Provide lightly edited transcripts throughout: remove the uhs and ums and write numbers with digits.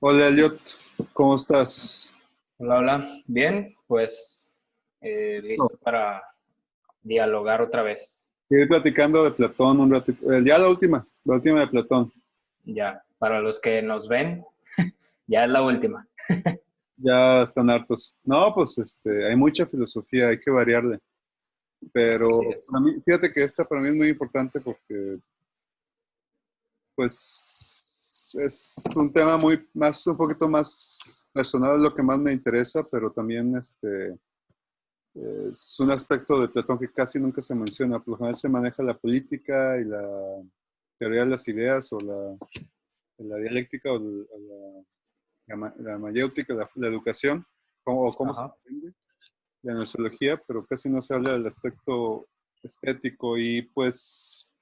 Hola Elliot, ¿cómo estás? Hola, hola. Bien, pues No, listo para dialogar otra vez. quiero ir platicando de Platón un ratito. Ya la última de Platón. Ya, para los que nos ven, ya es la última. Ya están hartos. No, pues hay mucha filosofía, hay que variarle. Así Pero para es. mí, fíjate que esta para mí es muy importante porque, pues, es un tema un poquito más personal, es lo que más me interesa, pero también es un aspecto de Platón que casi nunca se menciona. Por lo general se maneja la política y la teoría de las ideas o la dialéctica o la mayéutica, la educación, cómo se Ajá. aprende, la nosología, pero casi no se habla del aspecto estético. Y pues,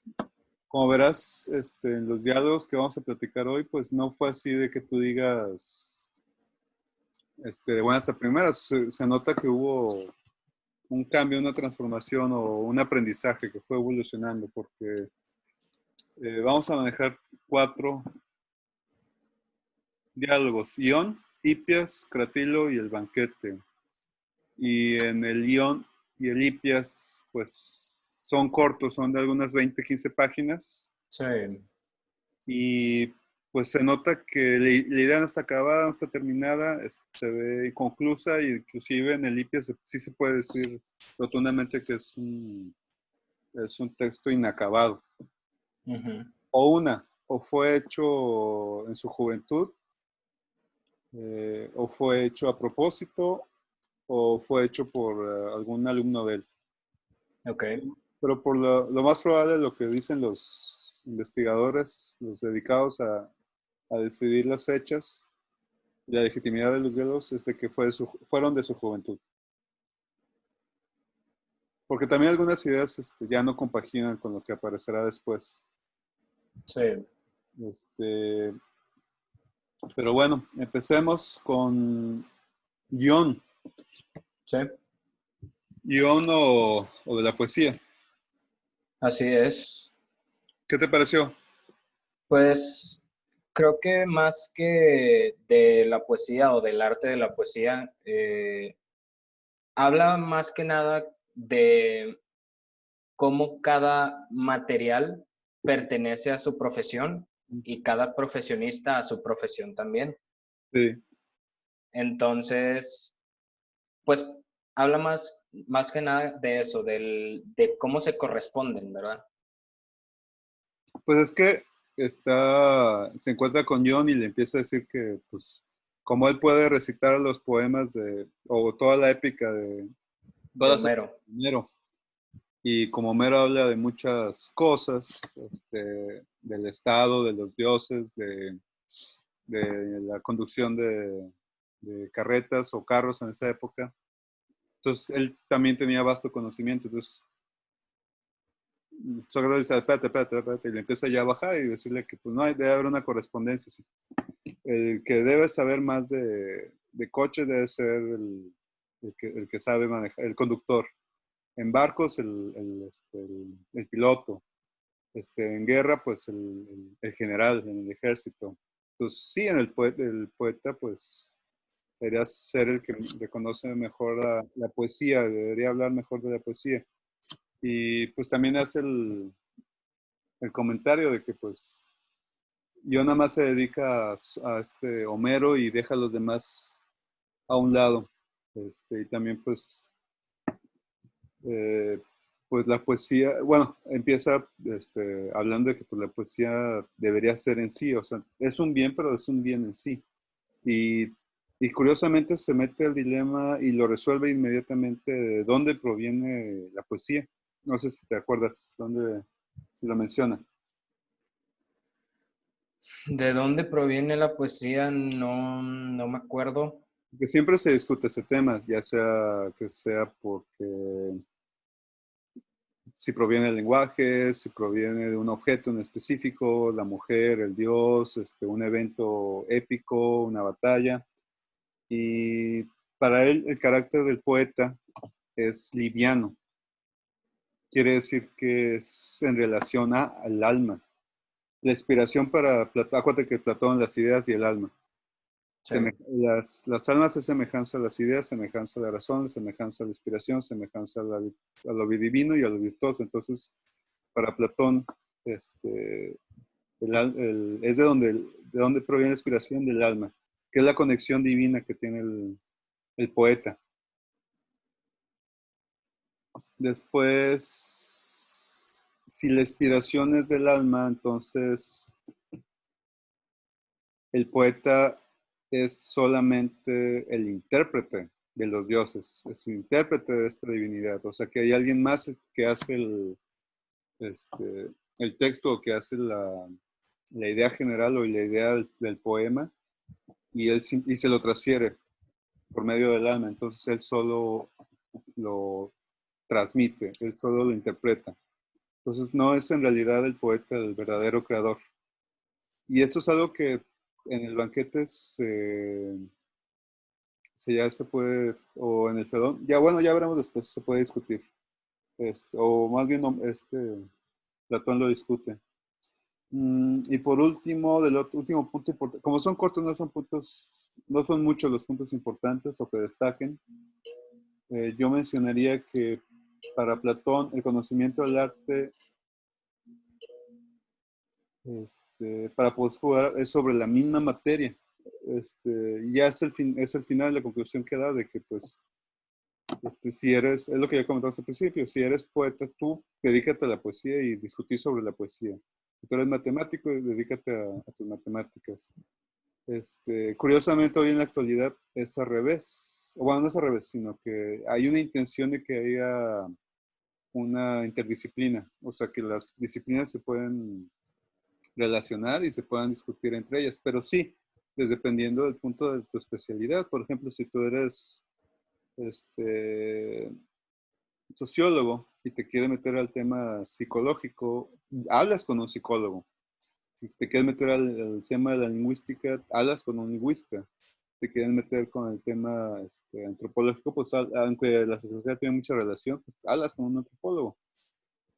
como verás, en los diálogos que vamos a platicar hoy, pues no fue así de que tú digas de buenas a primeras. Se nota que hubo un cambio, una transformación o un aprendizaje que fue evolucionando, porque vamos a manejar cuatro diálogos: Ión, Hipias, Cratilo y el banquete. Y en el Ión y el Hipias, pues son cortos, son de algunas 20, 15 páginas. Sí, Y pues se nota que la idea no está acabada, no está terminada, se ve inconclusa, y inclusive en el Hipias sí se puede decir rotundamente que es un texto inacabado. ujú. O fue hecho en su juventud, o fue hecho a propósito, o fue hecho por algún alumno de él. Ok. Pero por lo más probable, lo que dicen los investigadores, los dedicados a decidir las fechas y la legitimidad de los diálogos, es de que fueron de su juventud. Porque también algunas ideas ya no compaginan con lo que aparecerá después. Sí, Este, pero bueno, empecemos con guión. sí. Guión o de la poesía. Así es. ¿Qué te pareció? Pues creo que más que de la poesía o del arte de la poesía, habla más que nada de cómo cada material pertenece a su profesión y cada profesionista a su profesión también. Sí. Entonces, pues habla más que nada de eso, de cómo se corresponden, ¿verdad? Pues es que se encuentra con John y le empieza a decir que, pues, como él puede recitar los poemas o toda la épica de De todas las épocas Homero. de Homero, y como Homero habla de muchas cosas, del estado, de los dioses, de la conducción de carretas o carros en esa época, entonces él también tenía vasto conocimiento. Entonces Sócrates dice: espérate, espérate, espérate, y le empieza ya a bajar y decirle que pues no debe haber una correspondencia. Sí. El que debe saber más de coches debe ser el que sabe manejar, el conductor. En barcos, el piloto. En guerra, pues el general, en el ejército. Pues sí, el poeta, pues debería ser el que reconoce mejor la poesía, debería hablar mejor de la poesía. Y pues también hace el comentario de que pues yo nada más se dedica a Homero y deja a los demás a un lado. Y también eh, pues la poesía, bueno, empieza hablando de que pues, la poesía debería ser en sí, o sea, es un bien, pero es un bien en sí. Y, y curiosamente se mete al dilema y lo resuelve inmediatamente de dónde proviene la poesía. No sé si te acuerdas dónde lo menciona. ¿De dónde proviene la poesía? No, no me acuerdo. Que siempre se discute ese tema, ya sea que sea porque si proviene del lenguaje, si proviene de un objeto en específico, la mujer, el dios, un evento épico, una batalla. Y para él el carácter del poeta es liviano, quiere decir que es en relación al alma. La inspiración para Platón, acuérdate que Platón, las ideas y el alma. Sí. Las almas es semejanza a las ideas, semejanza a la razón, semejanza a la inspiración, semejanza a lo divino y a lo virtuoso. Entonces, para Platón, este, es de donde proviene la inspiración del alma, que es la conexión divina que tiene el poeta. Después, si la inspiración es del alma, entonces el poeta es solamente el intérprete de los dioses, es el intérprete de esta divinidad. O sea que hay alguien más que hace el texto, o que hace la idea general o la idea del poema, y se lo transfiere por medio del alma. Entonces él solo lo transmite, él solo lo interpreta. Entonces no es en realidad el poeta el verdadero creador. Y esto es algo que en el banquete ya se puede, o en el Fedón, ya bueno, ya veremos después, se puede discutir. O más bien Platón lo discute. Y por último, último punto importante, como son cortos, no son muchos los puntos importantes o que destaquen. Yo mencionaría que para Platón el conocimiento del arte, para poder jugar, es sobre la misma materia. Ya es el final, la conclusión que da de que pues si eres, es lo que ya comentamos al principio, si eres poeta, tú dedícate a la poesía y discutir sobre la poesía. Si tú eres matemático, dedícate a tus matemáticas. Curiosamente, hoy en la actualidad es al revés. Bueno, no es al revés, sino que hay una intención de que haya una interdisciplina, o sea, que las disciplinas se pueden relacionar y se puedan discutir entre ellas, pero sí, dependiendo del punto de tu especialidad. Por ejemplo, si tú eres este, sociólogo y te quieres meter al tema psicológico, hablas con un psicólogo. Si te quieres meter al tema de la lingüística, hablas con un lingüista. Si te quieres meter con el tema antropológico, pues aunque la sociología tiene mucha relación, pues, hablas con un antropólogo.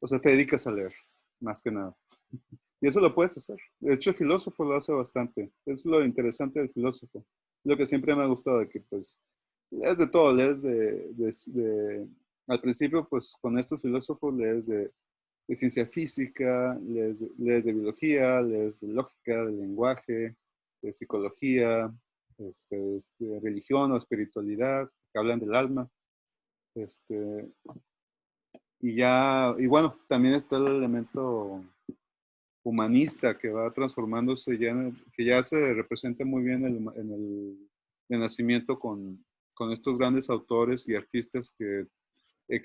O sea, te dedicas a leer, más que nada. Y eso lo puedes hacer. De hecho, el filósofo lo hace bastante. Es lo interesante del filósofo. Lo que siempre me ha gustado, de que pues lees de todo, lees al principio, pues con estos filósofos lees de ciencia física, lees de biología, lees de lógica, de lenguaje, de psicología, de religión o espiritualidad, que hablan del alma. Y bueno, también está el elemento humanista que va transformándose que ya se representa muy bien en el nacimiento con estos grandes autores y artistas que eh,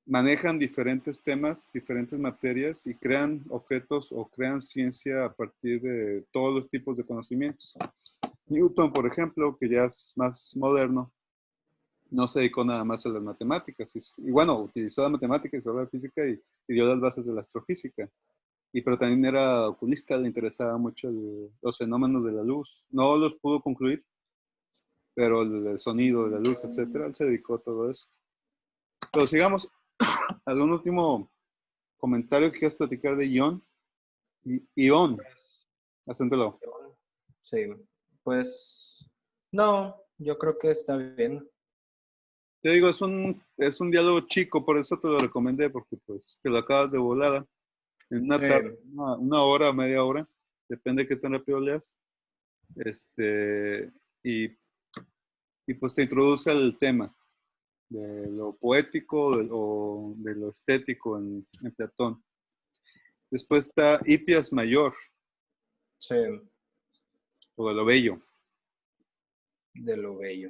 manejan diferentes temas, diferentes materias y crean objetos o crean ciencia a partir de todos los tipos de conocimientos. Newton, por ejemplo, que ya es más moderno, no se dedicó nada más a las matemáticas. Y bueno, utilizó la matemática y la física y dio las bases de la astrofísica. Pero también era oculista, le interesaba mucho los fenómenos de la luz. No los pudo concluir, pero el sonido de la luz, etcétera, él se dedicó a todo eso. Pero sigamos. ¿Algún último comentario que quieras platicar de Ion? Ion, Pues, acéntalo. sí, pues no, yo creo que está bien. Te digo, es un diálogo chico, por eso te lo recomendé, porque pues te lo acabas de volada. En una Sí, tarde, una hora, media hora, depende de qué tan rápido leas. Y, y pues te introduce al tema de lo poético o de lo estético en Platón. Después está Hipias Mayor, sí, o de lo bello. de lo bello.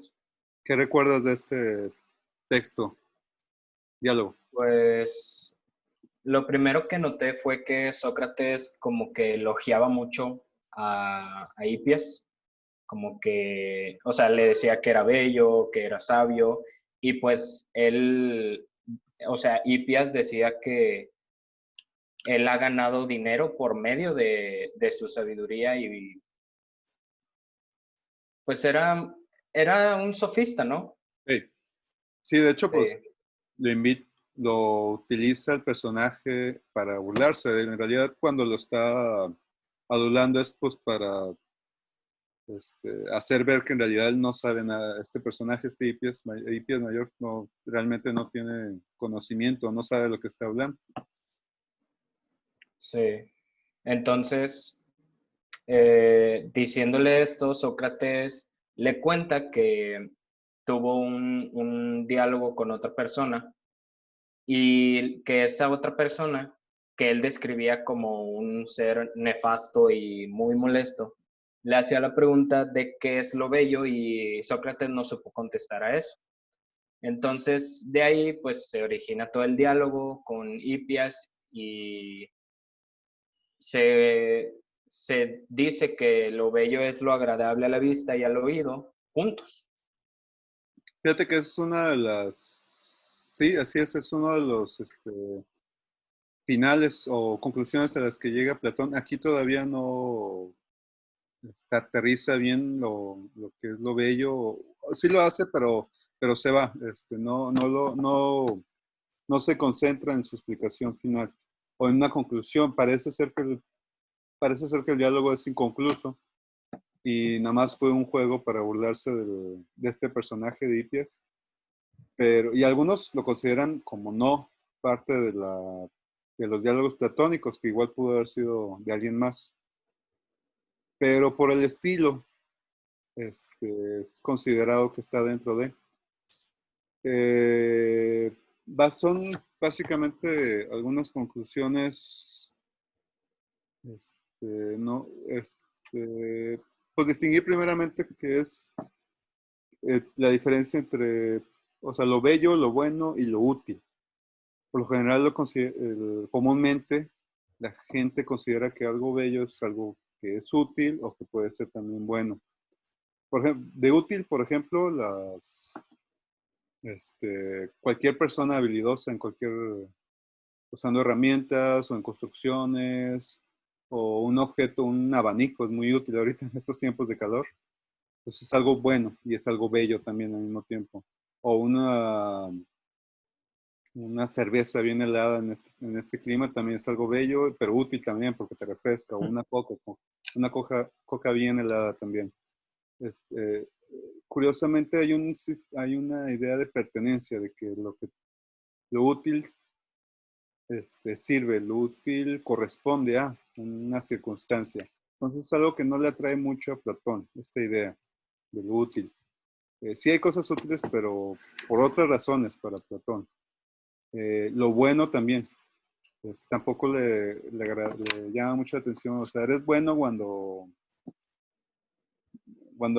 ¿Qué recuerdas de este texto? Diálogo. Pues lo primero que noté fue que Sócrates como que elogiaba mucho a Hipias, como que, o sea, le decía que era bello, que era sabio, y pues él, o sea, Hipias decía que él ha ganado dinero por medio de su sabiduría y pues era un sofista, ¿no? Hey. Sí, de hecho, Sí, pues lo utiliza el personaje para burlarse de él. En realidad, cuando lo está adulando es pues hacer ver que en realidad él no sabe nada. Este personaje, Hipias Mayor, no, realmente no tiene conocimiento, no sabe lo que está hablando. Sí. Entonces, diciéndole esto, Sócrates le cuenta que tuvo un diálogo con otra persona y que esa otra persona, que él describía como un ser nefasto y muy molesto, le hacía la pregunta de qué es lo bello y Sócrates no supo contestar a eso. Entonces, de ahí pues se origina todo el diálogo con Hipias y se, se dice que lo bello es lo agradable a la vista y al oído juntos. Fíjate que es una de las, sí, así es uno de los finales o conclusiones a las que llega Platón. Aquí todavía no aterriza bien lo que es lo bello. Sí lo hace, pero se va. No se concentra en su explicación final o en una conclusión. Parece ser que el diálogo es inconcluso y nada más fue un juego para burlarse de este personaje de Hipias. Y algunos lo consideran como no parte de los diálogos platónicos, que igual pudo haber sido de alguien más. Pero por el estilo, es considerado que está dentro de. Son básicamente algunas conclusiones, no, pues distinguir primeramente que es la diferencia entre, o sea, lo bello, lo bueno y lo útil. Por lo general, comúnmente la gente considera que algo bello es algo que es útil o que puede ser también bueno. Por ejemplo, de útil, por ejemplo, cualquier persona habilidosa en usando herramientas o en construcciones o un objeto, un abanico es muy útil ahorita en estos tiempos de calor. Entonces es algo bueno y es algo bello también al mismo tiempo. O una cerveza bien helada en este clima también es algo bello, pero útil también porque te refresca. O una coca bien helada también. Este, Curiosamente hay una idea de pertenencia, de que lo útil sirve, lo útil corresponde a una circunstancia. Entonces es algo que no le atrae mucho a Platón, esta idea de lo útil. Sí hay cosas útiles, pero por otras razones para Platón. Lo bueno también, pues, tampoco le llama mucha atención. O sea, eres bueno cuando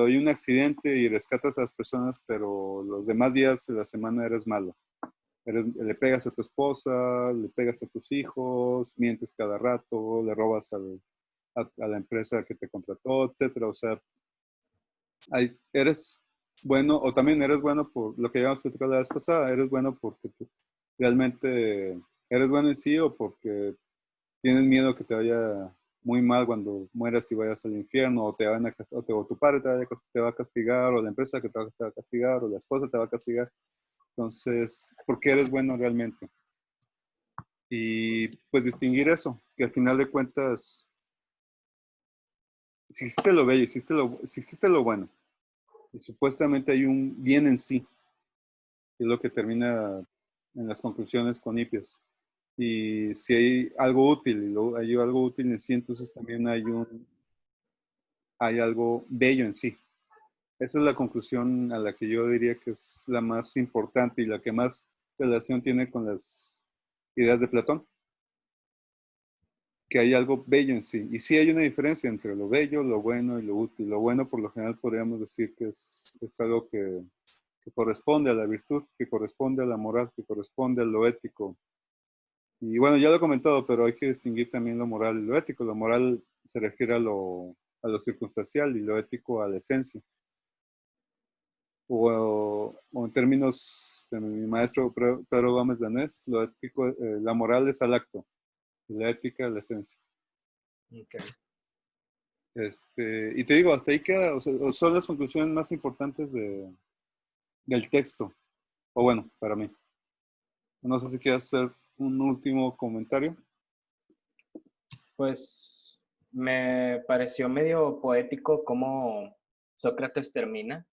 hay un accidente y rescatas a las personas, pero los demás días de la semana eres malo. Le pegas a tu esposa, le pegas a tus hijos, mientes cada rato, le robas a la empresa que te contrató, etcétera. O sea, eres bueno, o también eres bueno por lo que llevamos platicado la vez pasada, eres bueno porque tú realmente eres bueno en sí o porque tienes miedo que te vaya muy mal cuando mueras y vayas al infierno, o te van a o tu padre te va a castigar, o la empresa te va a castigar, o la esposa te va a castigar. Entonces, ¿por qué eres bueno realmente? Y pues distinguir eso, que al final de cuentas, si existe lo bello, si existe lo bueno, y supuestamente hay un bien en sí, que es lo que termina en las conclusiones con Hipias. Y si hay algo útil, hay algo útil en sí, entonces también hay algo bello en sí. Esa es la conclusión a la que yo diría que es la más importante y la que más relación tiene con las ideas de Platón, que hay algo bello en sí. Y sí hay una diferencia entre lo bello, lo bueno y lo útil. Lo bueno, por lo general, podríamos decir que es algo que corresponde a la virtud, que corresponde a la moral, que corresponde a lo ético. Y bueno, ya lo he comentado, pero hay que distinguir también lo moral y lo ético. Lo moral se refiere a lo circunstancial y lo ético a la esencia. O en términos de mi maestro Pedro Gómez Danés, lo ético, la moral es al acto y la ética a la esencia. Okay. Y te digo, hasta ahí queda, o sea, son las conclusiones más importantes del texto, o bueno, para mí. No sé si quieres hacer un último comentario. Pues me pareció medio poético cómo Sócrates termina,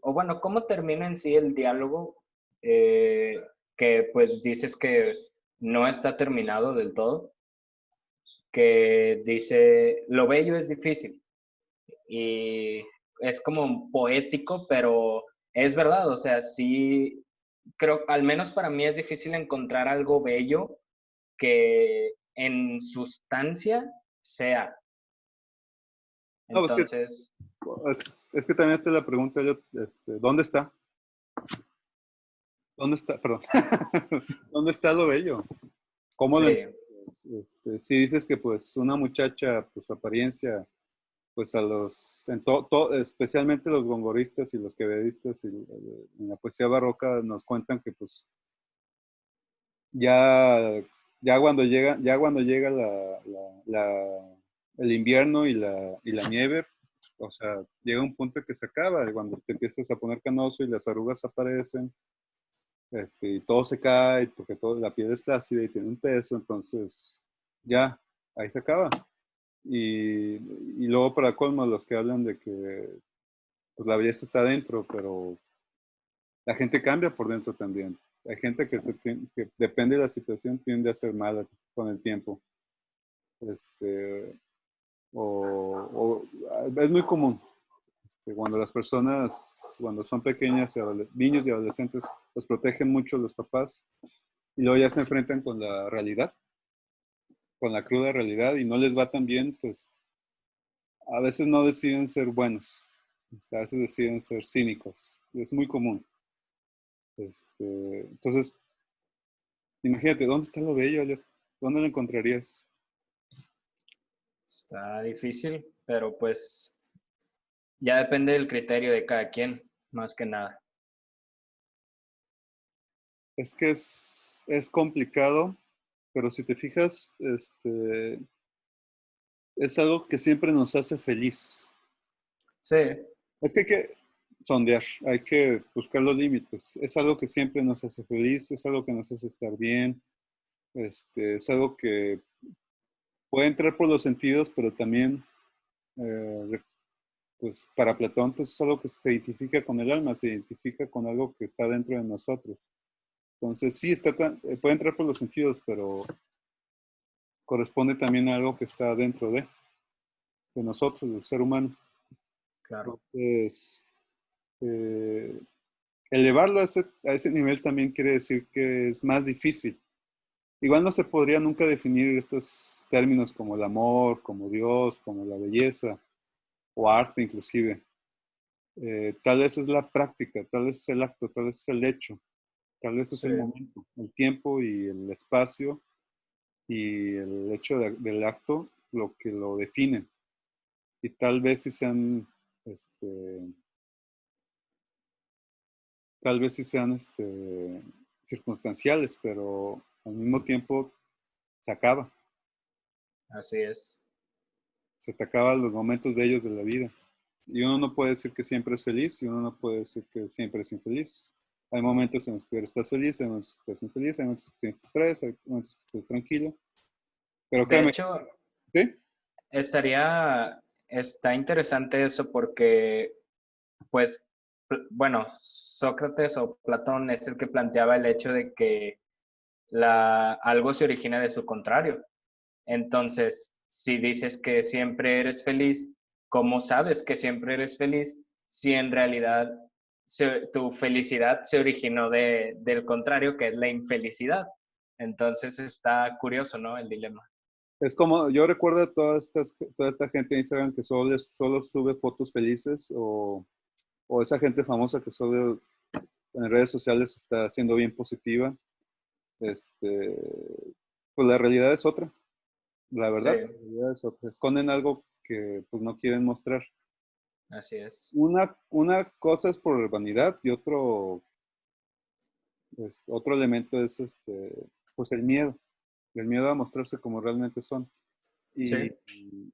o bueno, ¿cómo termina en sí el diálogo? Eh, que pues dices que no está terminado del todo, que dice, lo bello es difícil y es como poético, pero es verdad, o sea, sí, creo, al menos para mí es difícil encontrar algo bello que en sustancia sea. No, pues que, Entonces, es que también está la pregunta, yo, ¿dónde está? ¿Dónde está? Perdón. ¿Dónde está lo bello? ¿Cómo lo sí, entiendes? Si dices que pues una muchacha, pues su apariencia, pues a los, especialmente los gongoristas y los quevedistas y, en la poesía barroca nos cuentan que pues ya, ya cuando llega el invierno y la nieve, o sea, llega un punto que se acaba, cuando te empiezas a poner canoso y las arrugas aparecen, y todo se cae porque la piel es flácida y tiene un peso, entonces ya, ahí se acaba. Y luego para colmo los que hablan de que pues, la belleza está dentro, pero la gente cambia por dentro también. Hay gente que depende de la situación, tiende a ser mala con el tiempo. Este, es muy común. Cuando las personas, cuando son pequeñas, niños y adolescentes, los protegen mucho los papás y luego ya se enfrentan con la realidad, con la cruda realidad y no les va tan bien, pues a veces no deciden ser buenos, a veces deciden ser cínicos. Y es muy común. Entonces, imagínate, ¿dónde está lo bello, Elliot? ¿Dónde lo encontrarías? está difícil, pero pues ya depende del criterio de cada quien, más que nada. Es que es complicado, pero si te fijas, es algo que siempre nos hace feliz. Sí, Es que hay que sondear, hay que buscar los límites. Es algo que siempre nos hace feliz, es algo que nos hace estar bien, es algo que puede entrar por los sentidos, pero también, pues para Platón, pues es algo que se identifica con el alma, se identifica con algo que está dentro de nosotros. Entonces, sí, puede entrar por los sentidos, pero corresponde también a algo que está dentro de nosotros, del ser humano. claro. Entonces, eh, elevarlo a ese nivel también quiere decir que es más difícil. Igual no se podría nunca definir estos términos como el amor, como Dios, como la belleza o arte inclusive. Tal vez es la práctica, tal vez es el acto, tal vez es el hecho, tal vez es Sí, el momento, el tiempo y el espacio y el hecho del acto lo que lo define. Y tal vez si sean, este, tal vez si sean circunstanciales, pero al mismo tiempo se acaba, así es. se te acaban los momentos bellos de la vida. Y uno no puede decir que siempre es feliz y uno no puede decir que siempre es infeliz. Hay momentos en los que estás feliz, hay momentos que estás infeliz, hay momentos que tienes estrés, hay momentos que estás tranquilo. Pero De créeme, hecho, ¿sí? está interesante eso porque, pues, bueno, Sócrates o Platón es el que planteaba el hecho de que algo se origina de su contrario. Entonces, si dices que siempre eres feliz, ¿cómo sabes que siempre eres feliz si en realidad tu felicidad se originó del contrario, que es la infelicidad? Entonces está curioso, ¿no? El dilema. Es como, yo recuerdo a toda esta gente en Instagram que solo sube fotos felices o esa gente famosa que solo en redes sociales está siendo bien positiva. Este, pues la realidad es otra. La Sí, verdad, la realidad es otra. Esconden algo que pues no quieren mostrar. así es. Una cosa es por vanidad y otro elemento es pues el miedo a mostrarse como realmente son. Sí, Y,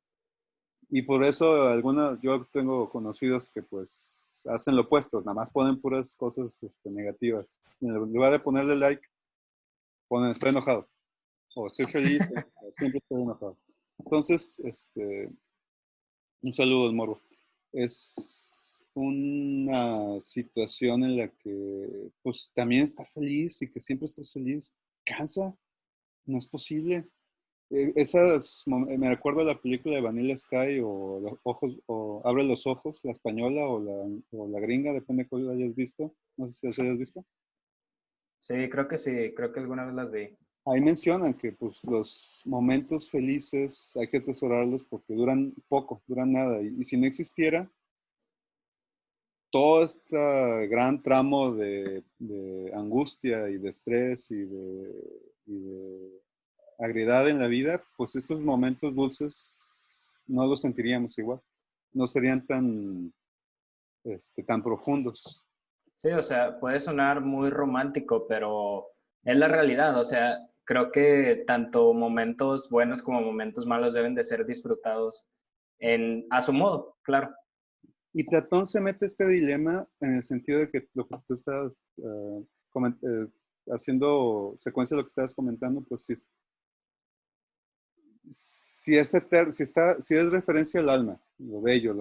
y por eso yo tengo conocidos que pues hacen lo opuesto, nada más ponen puras cosas negativas. Y en lugar de ponerle like, ponen estoy enojado, o estoy feliz, o siempre estoy enojado. Entonces, un saludo al morbo. Es, una situación en la que pues también estar feliz y que siempre estés feliz cansa, no es posible. Me recuerdo la película de Vanilla Sky o Los ojos o Abre los ojos, la española o la gringa, depende de cuál hayas visto. No sé si las hayas visto. Sí, creo que alguna vez las vi. Ahí mencionan que pues, los momentos felices hay que atesorarlos porque duran poco, duran nada. Y si no existiera todo este gran tramo de angustia y de estrés y de agriedad en la vida, pues estos momentos dulces no los sentiríamos igual. No serían tan profundos. Sí, o sea, puede sonar muy romántico, pero es la realidad. O sea, creo que tanto momentos buenos como momentos malos deben de ser disfrutados a su modo, claro. Y Platón se mete este dilema en el sentido de que lo que tú estás haciendo secuencia de lo que estabas comentando, pues si es referencia al alma, lo bello, y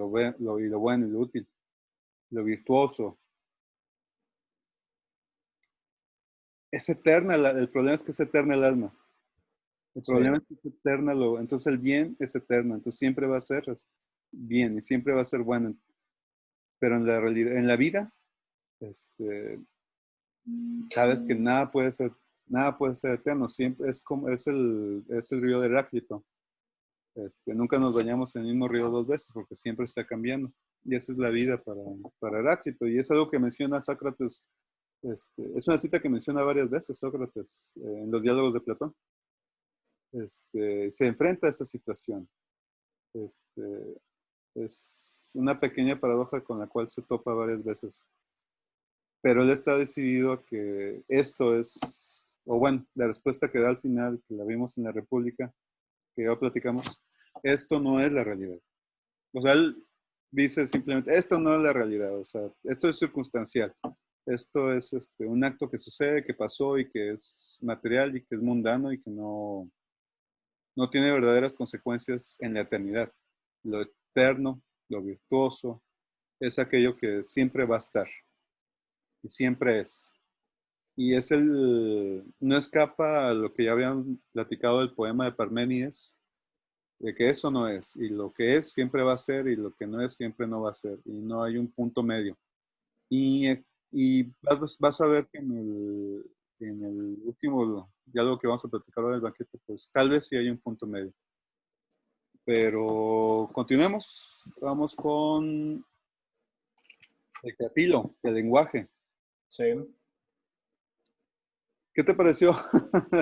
lo bueno y lo útil, lo virtuoso, es eterna, el problema es que es eterna el alma. El Sí, problema es que es eterna, entonces el bien es eterno, entonces siempre va a ser bien y siempre va a ser bueno. Pero en la realidad, en la vida, este, sabes que nada puede ser eterno, siempre es el río de Heráclito. Nunca nos bañamos en el mismo río dos veces porque siempre está cambiando. Y esa es la vida para Heráclito. Y es algo que menciona Sócrates, es una cita que menciona varias veces Sócrates en los diálogos de Platón. Se enfrenta a esa situación. Este, es una pequeña paradoja con la cual se topa varias veces. Pero él está decidido a que esto es, o bueno, la respuesta que da al final, que la vimos en la República, que ya platicamos, esto no es la realidad. O sea, él dice simplemente, esto no es la realidad, o sea, esto es circunstancial. Esto es un acto que sucede, que pasó y que es material y que es mundano y que no tiene verdaderas consecuencias en la eternidad. Lo eterno, lo virtuoso, es aquello que siempre va a estar y siempre es. Y no escapa a lo que ya habían platicado del poema de Parménides, de que eso no es, y lo que es siempre va a ser, y lo que no es siempre no va a ser, y no hay un punto medio. Y vas a ver que en el último diálogo que vamos a platicar ahora del banquete, pues tal vez sí hay un punto medio. Pero continuemos, vamos con el capítulo, el lenguaje. sí. ¿Qué te pareció?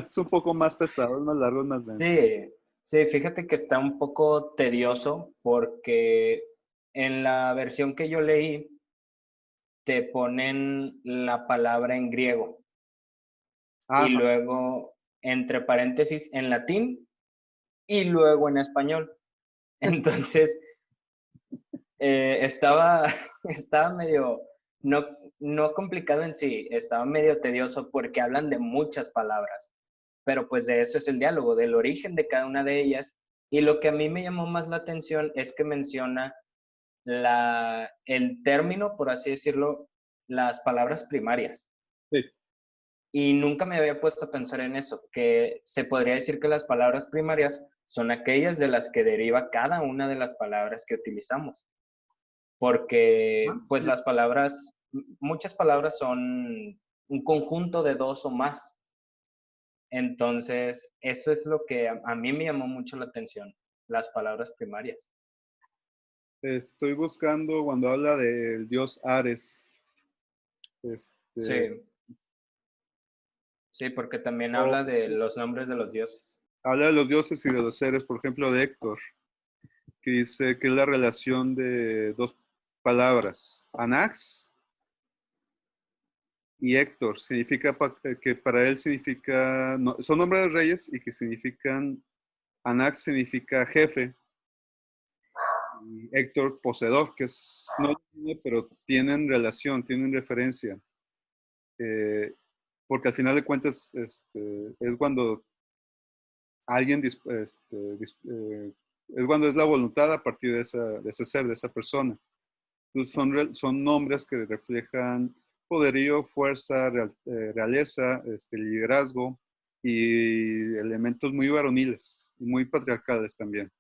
Es un poco más pesado, es más largo, es más denso. Sí, sí, fíjate que está un poco tedioso porque en la versión que yo leí te ponen la palabra en griego y Ajá. luego entre paréntesis en latín y luego en español. Entonces, estaba, estaba medio, no, no complicado en sí, estaba medio tedioso porque hablan de muchas palabras, pero pues de eso es el diálogo, del origen de cada una de ellas. Y lo que a mí me llamó más la atención es que menciona el término, por así decirlo, las palabras primarias. Sí. Y nunca me había puesto a pensar en eso, que se podría decir que las palabras primarias son aquellas de las que deriva cada una de las palabras que utilizamos, porque pues las palabras, muchas palabras son un conjunto de dos o más. Entonces, eso es lo que a mí me llamó mucho la atención, las palabras primarias. Estoy buscando cuando habla del dios Ares. Este, Sí, sí, porque también o habla de los nombres de los dioses. habla de los dioses y de los seres, por ejemplo, de Héctor, que dice que es la relación de dos palabras, Anax y Héctor. Significa que para él significa, son nombres de reyes y que significan, Anax significa jefe y Héctor poseedor, que no pero tienen relación, tienen referencia. Porque al final de cuentas es cuando alguien, es cuando es la voluntad a partir de ese ser, de esa persona. Entonces son nombres que reflejan poderío, fuerza, realeza, liderazgo y elementos muy varoniles y muy patriarcales también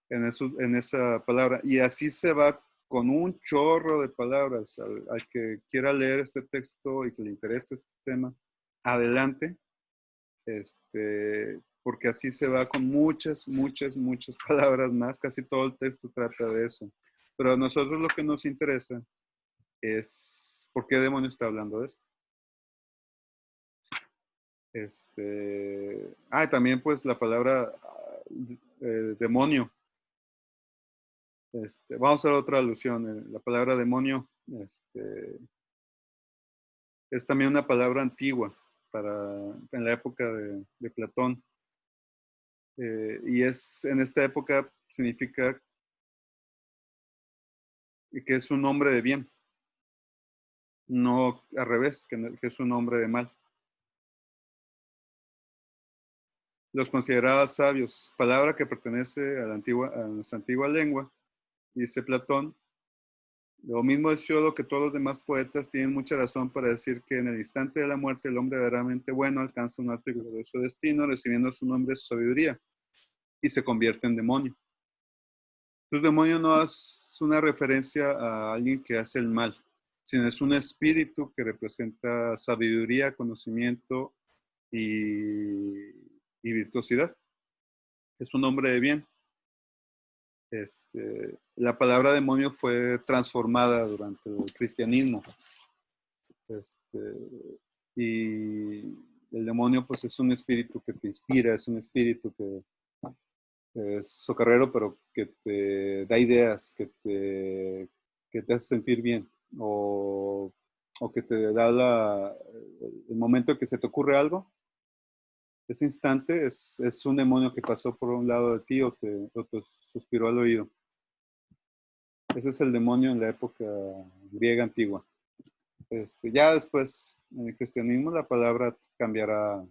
en esa palabra. Y así se va con un chorro de palabras. Al que quiera leer este texto y que le interese este tema, adelante, porque así se va con muchas, muchas, muchas palabras más. Casi todo el texto trata de eso. Pero a nosotros lo que nos interesa es por qué demonios está hablando de esto. También pues la palabra demonio. Vamos a hacer otra alusión. La palabra demonio es también una palabra antigua en la época de Platón. Y en esta época significa que es un hombre de bien, no al revés, que es un hombre de mal. Los consideraba sabios, palabra que pertenece a nuestra antigua lengua, dice Platón. Lo mismo es Siodo que todos los demás poetas tienen mucha razón para decir que en el instante de la muerte el hombre verdaderamente bueno alcanza un alto y glorioso destino, recibiendo su nombre su sabiduría, y se convierte en demonio. Entonces, demonio no es una referencia a alguien que hace el mal, sino es un espíritu que representa sabiduría, conocimiento y virtuosidad. Es un hombre de bien. La palabra demonio fue transformada durante el cristianismo. Y el demonio pues es un espíritu que te inspira, es un espíritu que es socarrero, pero que te da ideas, que te hace sentir bien, o que te da el momento que se te ocurre algo, ese instante es un demonio que pasó por un lado de ti o te suspiró al oído. Ese es el demonio en la época griega antigua. Ya después, en el cristianismo, la palabra cambiará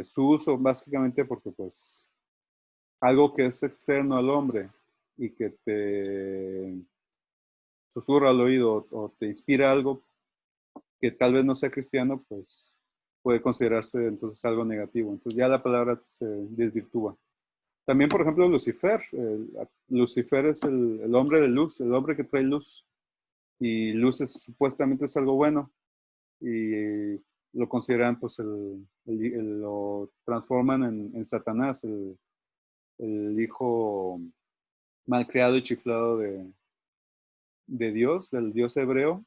su uso, básicamente porque pues algo que es externo al hombre y que te susurra al oído o te inspira algo que tal vez no sea cristiano, pues puede considerarse entonces algo negativo. Entonces ya la palabra se desvirtúa. También, por ejemplo, Lucifer. Lucifer es el hombre de luz, el hombre que trae luz. Y luz supuestamente es algo bueno. Y lo consideran, pues, lo transforman en Satanás, el hijo malcriado y chiflado de Dios, del Dios hebreo,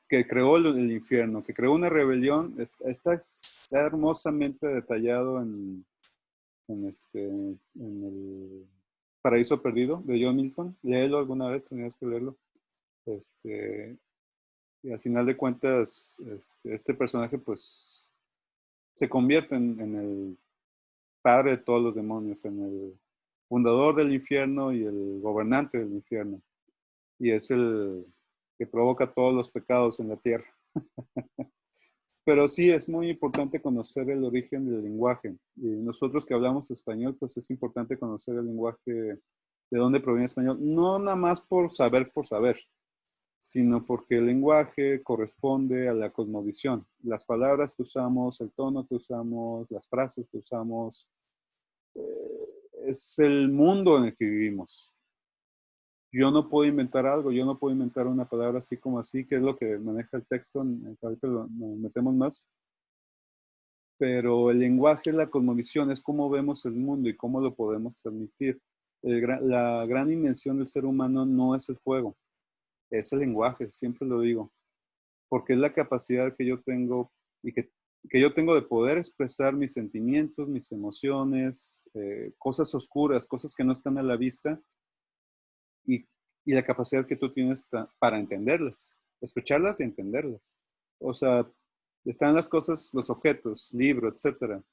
que creó el infierno, que creó una rebelión. Está hermosamente detallado en el Paraíso Perdido de John Milton. Léelo alguna vez, tenías que leerlo. Y al final de cuentas, este personaje pues se convierte en el padre de todos los demonios, en el fundador del infierno y el gobernante del infierno. Y es el que provoca todos los pecados en la tierra. Pero sí, es muy importante conocer el origen del lenguaje. Y nosotros que hablamos español, pues es importante conocer el lenguaje, de dónde proviene el español. No nada más por saber, sino porque el lenguaje corresponde a la cosmovisión. Las palabras que usamos, el tono que usamos, las frases que usamos, es el mundo en el que vivimos. Yo no puedo inventar algo, yo no puedo inventar una palabra así como así, que es lo que maneja el texto, ahorita nos metemos más. Pero el lenguaje es la cosmovisión, es cómo vemos el mundo y cómo lo podemos transmitir. La gran invención del ser humano no es el juego, es el lenguaje, siempre lo digo, porque es la capacidad que yo tengo y que yo tengo de poder expresar mis sentimientos, mis emociones, cosas oscuras, cosas que no están a la vista, y, y la capacidad que tú tienes para entenderlas, escucharlas y entenderlas. O sea, están las cosas, los objetos, libro, etcétera.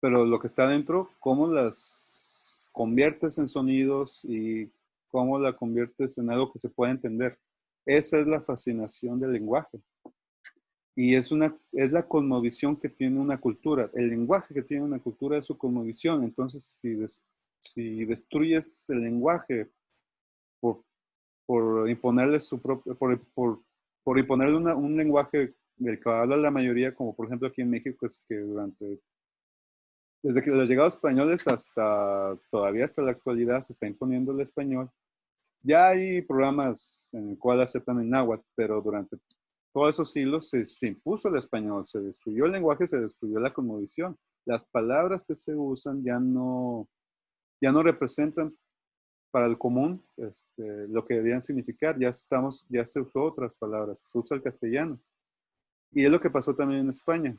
Pero lo que está dentro, cómo las conviertes en sonidos y cómo la conviertes en algo que se pueda entender. Esa es la fascinación del lenguaje. Y es la cosmovisión que tiene una cultura. El lenguaje que tiene una cultura es su cosmovisión. Entonces, si destruyes el lenguaje por, por imponerle su propio, por imponerle un lenguaje del que habla la mayoría, como por ejemplo aquí en México, es que desde que los llegados españoles hasta todavía hasta la actualidad se está imponiendo el español. Ya hay programas en el cual aceptan el náhuatl, pero durante todos esos siglos se impuso el español, se destruyó el lenguaje, se destruyó la cosmovisión. Las palabras que se usan ya no representan para el común lo que debían significar. Ya se usó otras palabras, se usa el castellano. Y es lo que pasó también en España.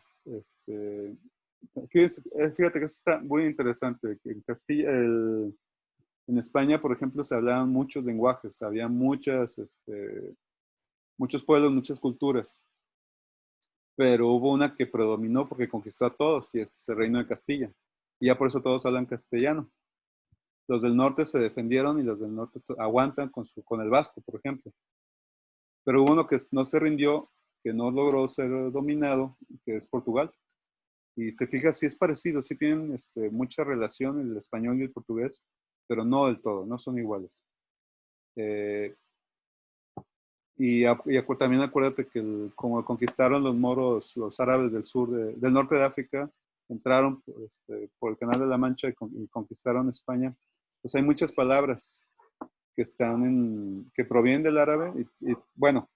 Fíjate que eso está muy interesante. En Castilla, en España, por ejemplo, se hablaban muchos lenguajes, había muchos pueblos, muchas culturas, pero hubo una que predominó porque conquistó a todos y es el Reino de Castilla. Y ya por eso todos hablan castellano. Los del norte se defendieron y los del norte aguantan con el vasco, por ejemplo. Pero hubo uno que no se rindió, que no logró ser dominado, que es Portugal. Y te fijas, sí es parecido, sí tienen mucha relación el español y el portugués, pero no del todo, no son iguales. Eh, también acuérdate que como conquistaron los moros, los árabes del del norte de África, entraron por el Canal de la Mancha y conquistaron España, pues hay muchas palabras que provienen del árabe bueno,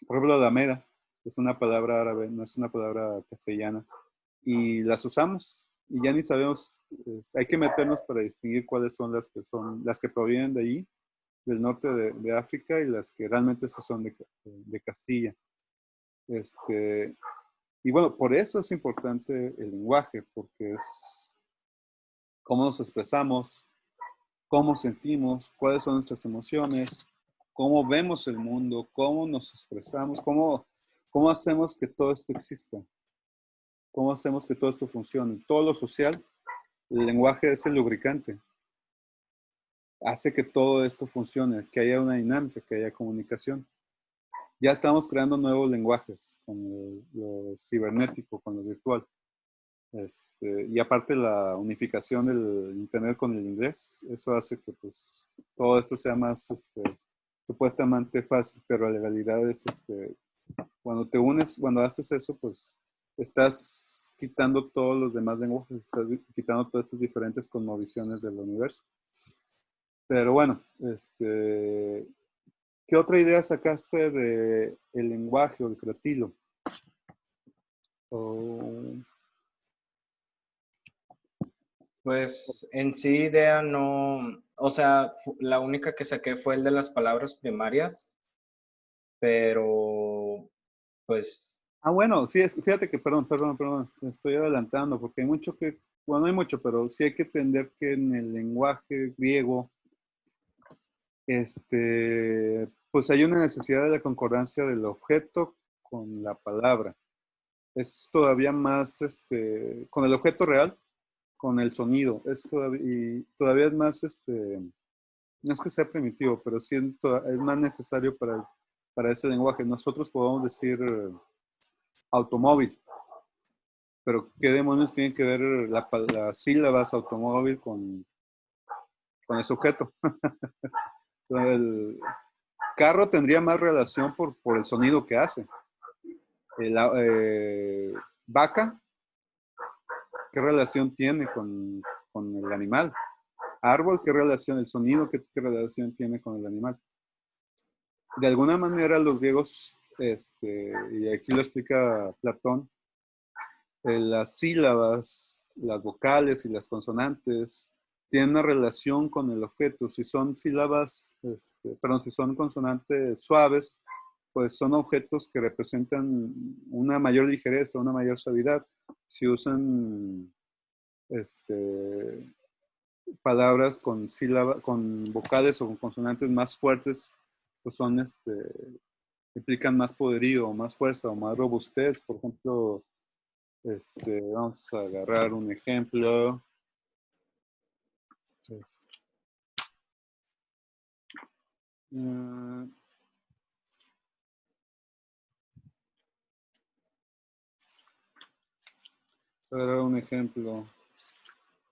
por ejemplo, la Alameda es una palabra árabe, no es una palabra castellana, y las usamos y ya ni sabemos, hay que meternos para distinguir cuáles son las que provienen de allí, del norte de África, y las que realmente son de Castilla. Este, y bueno, por eso es importante el lenguaje, porque es cómo nos expresamos, cómo sentimos, cuáles son nuestras emociones, cómo vemos el mundo, cómo nos expresamos, cómo hacemos que todo esto exista, cómo hacemos que todo esto funcione. Todo lo social, el lenguaje es el lubricante, hace que todo esto funcione, que haya una dinámica, que haya comunicación. Ya estamos creando nuevos lenguajes con lo cibernético, con lo virtual. Y aparte la unificación del Internet con el inglés, eso hace que pues todo esto sea más supuestamente fácil, pero la realidad es cuando haces eso, pues estás quitando todos los demás lenguajes, estás quitando todas estas diferentes cosmovisiones del universo. Pero bueno, ¿qué otra idea sacaste de el lenguaje o el creativo? O, Pues en sí idea no, o sea, la única que saqué fue el de las palabras primarias, pero pues bueno, sí, fíjate que, perdón, me estoy adelantando, porque hay mucho bueno, no hay mucho, pero sí hay que entender que en el lenguaje griego, pues hay una necesidad de la concordancia del objeto con la palabra. Es todavía más, con el objeto real, con el sonido. Y todavía es más, no es que sea primitivo, pero sí es más necesario para ese lenguaje. Nosotros podemos decir automóvil, pero ¿qué demonios tienen que ver las sílabas automóvil con el sujeto? El carro tendría más relación por el sonido que hace. Vaca, ¿qué relación tiene con el animal? Árbol, ¿qué relación? El sonido, ¿qué relación tiene con el animal? De alguna manera los griegos, y aquí lo explica Platón, las sílabas, las vocales y las consonantes tienen una relación con el objeto. Si son sílabas, si son consonantes suaves, pues son objetos que representan una mayor ligereza, una mayor suavidad. Si usan palabras con vocales o con consonantes más fuertes, pues implican más poderío, más fuerza o más robustez. Por ejemplo, vamos a agarrar un ejemplo. Este, uh, Vamos a dar un ejemplo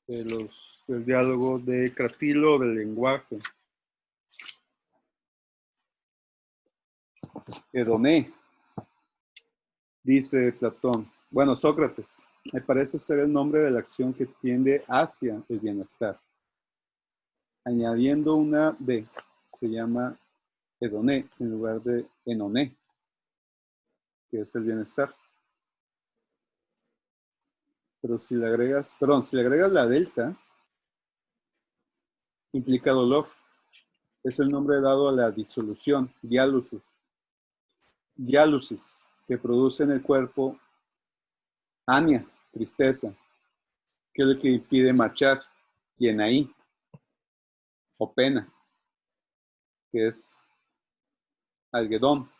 del diálogo de Cratilo del lenguaje. Edoné, dice Platón. Bueno, Sócrates, me parece ser el nombre de la acción que tiende hacia el bienestar. Añadiendo una D, se llama Edoné en lugar de Enoné, que es el bienestar. Pero si le agregas, perdón, si le agregas la delta, implica dolor. Es el nombre dado a la disolución, diálusis, que produce en el cuerpo ania, tristeza, que es lo que impide marchar, y enaí, o pena, que es algedón.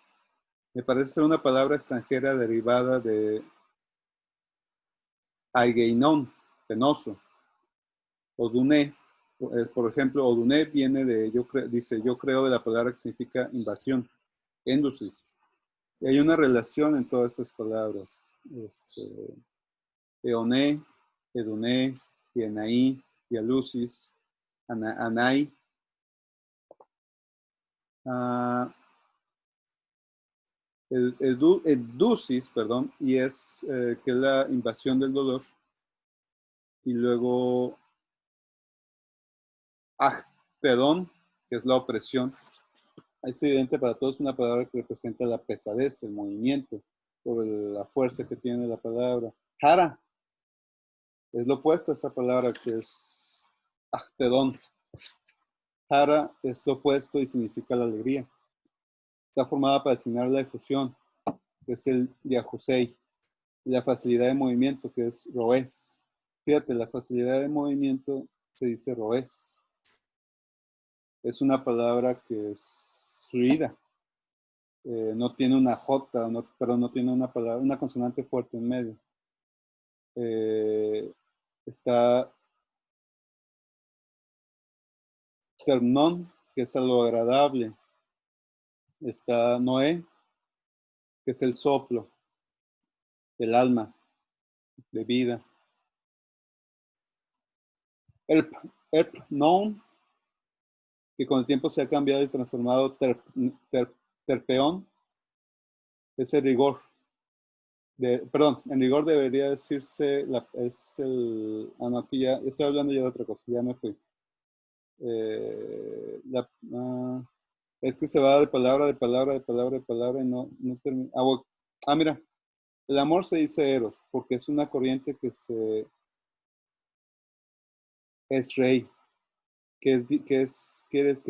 Me parece ser una palabra extranjera derivada de aigeinon, penoso. Oduné, por ejemplo, Oduné viene de, dice, yo creo de la palabra que significa invasión, endosis. Y hay una relación en todas estas palabras. Eoné, Eduné, Yenaí, Dialusis, Anai. Edusis, perdón, y es que es la invasión del dolor. Y luego Agpedón, que es la opresión. Es evidente para todos una palabra que representa la pesadez, el movimiento, por la fuerza que tiene la palabra. Jara es lo opuesto a esta palabra que es Agpedón. Jara es lo opuesto y significa la alegría. Está formada para designar la efusión, que es el diajusei, y la facilidad de movimiento, que es roes. Fíjate, la facilidad de movimiento se dice roes. Es una palabra que es fluida. No tiene una J, pero no tiene una palabra, una consonante fuerte en medio. Está termnon, que es algo agradable. Está Noé, que es el soplo del alma, de vida. Erpnon, que con el tiempo se ha cambiado y transformado terpeón, es el rigor. Perdón, en rigor debería decirse, no, aquí ya estoy hablando ya de otra cosa, ya me fui. Es que se va de palabra y no termina. Mira, el amor se dice eros, porque es una corriente que es rey, que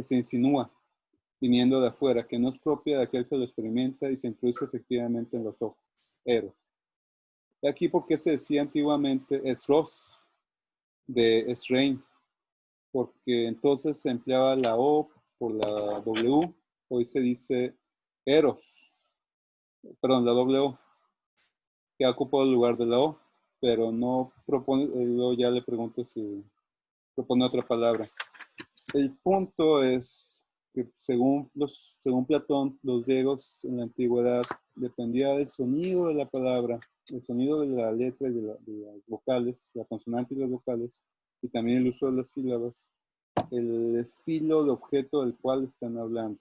se insinúa viniendo de afuera, que no es propia de aquel que lo experimenta y se introduce efectivamente en los ojos. Eros. Aquí porque se decía antiguamente esros de esrein, porque entonces se empleaba la O por la W, hoy se dice eros, perdón, la W, que ha ocupado el lugar de la O, pero no propone, luego ya le pregunto si propone otra palabra. El punto es que según Platón, los griegos en la antigüedad dependía del sonido de la palabra, el sonido de la letra y de las vocales, la consonante y las vocales, y también el uso de las sílabas, el estilo de objeto del cual están hablando.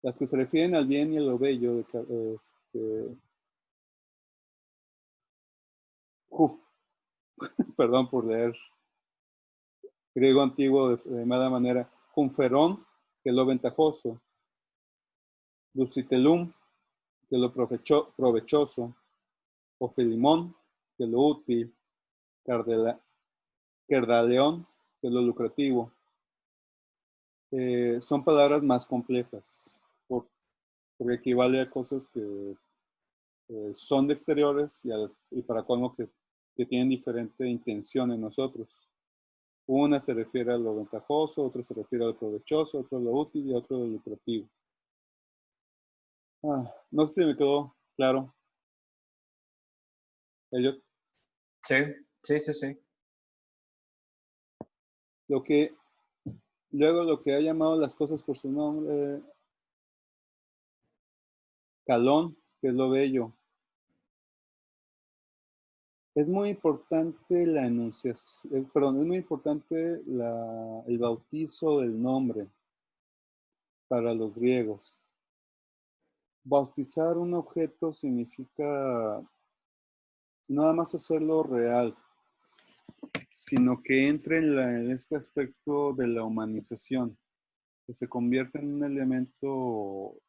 Las que se refieren al bien y a lo bello, perdón por leer griego antiguo de mala manera, Cunferón, que es lo ventajoso, Lucitelum, que es lo provechoso, o Filimón, que es lo útil, Kerdaleón, que es lo lucrativo. Son palabras más complejas, porque equivale a cosas que son de exteriores y para colmo que tienen diferente intención en nosotros. Una se refiere a lo ventajoso, otra se refiere a lo provechoso, otra a lo útil y otra a lo lucrativo. No sé si me quedó claro. Elliot. Sí. Luego lo que ha llamado las cosas por su nombre, calón, que es lo bello. Es muy importante la enunciación, perdón, es muy importante el bautizo del nombre para los griegos. Bautizar un objeto significa no nada más hacerlo real, sino que entre en este aspecto de la humanización, que se convierte en un elemento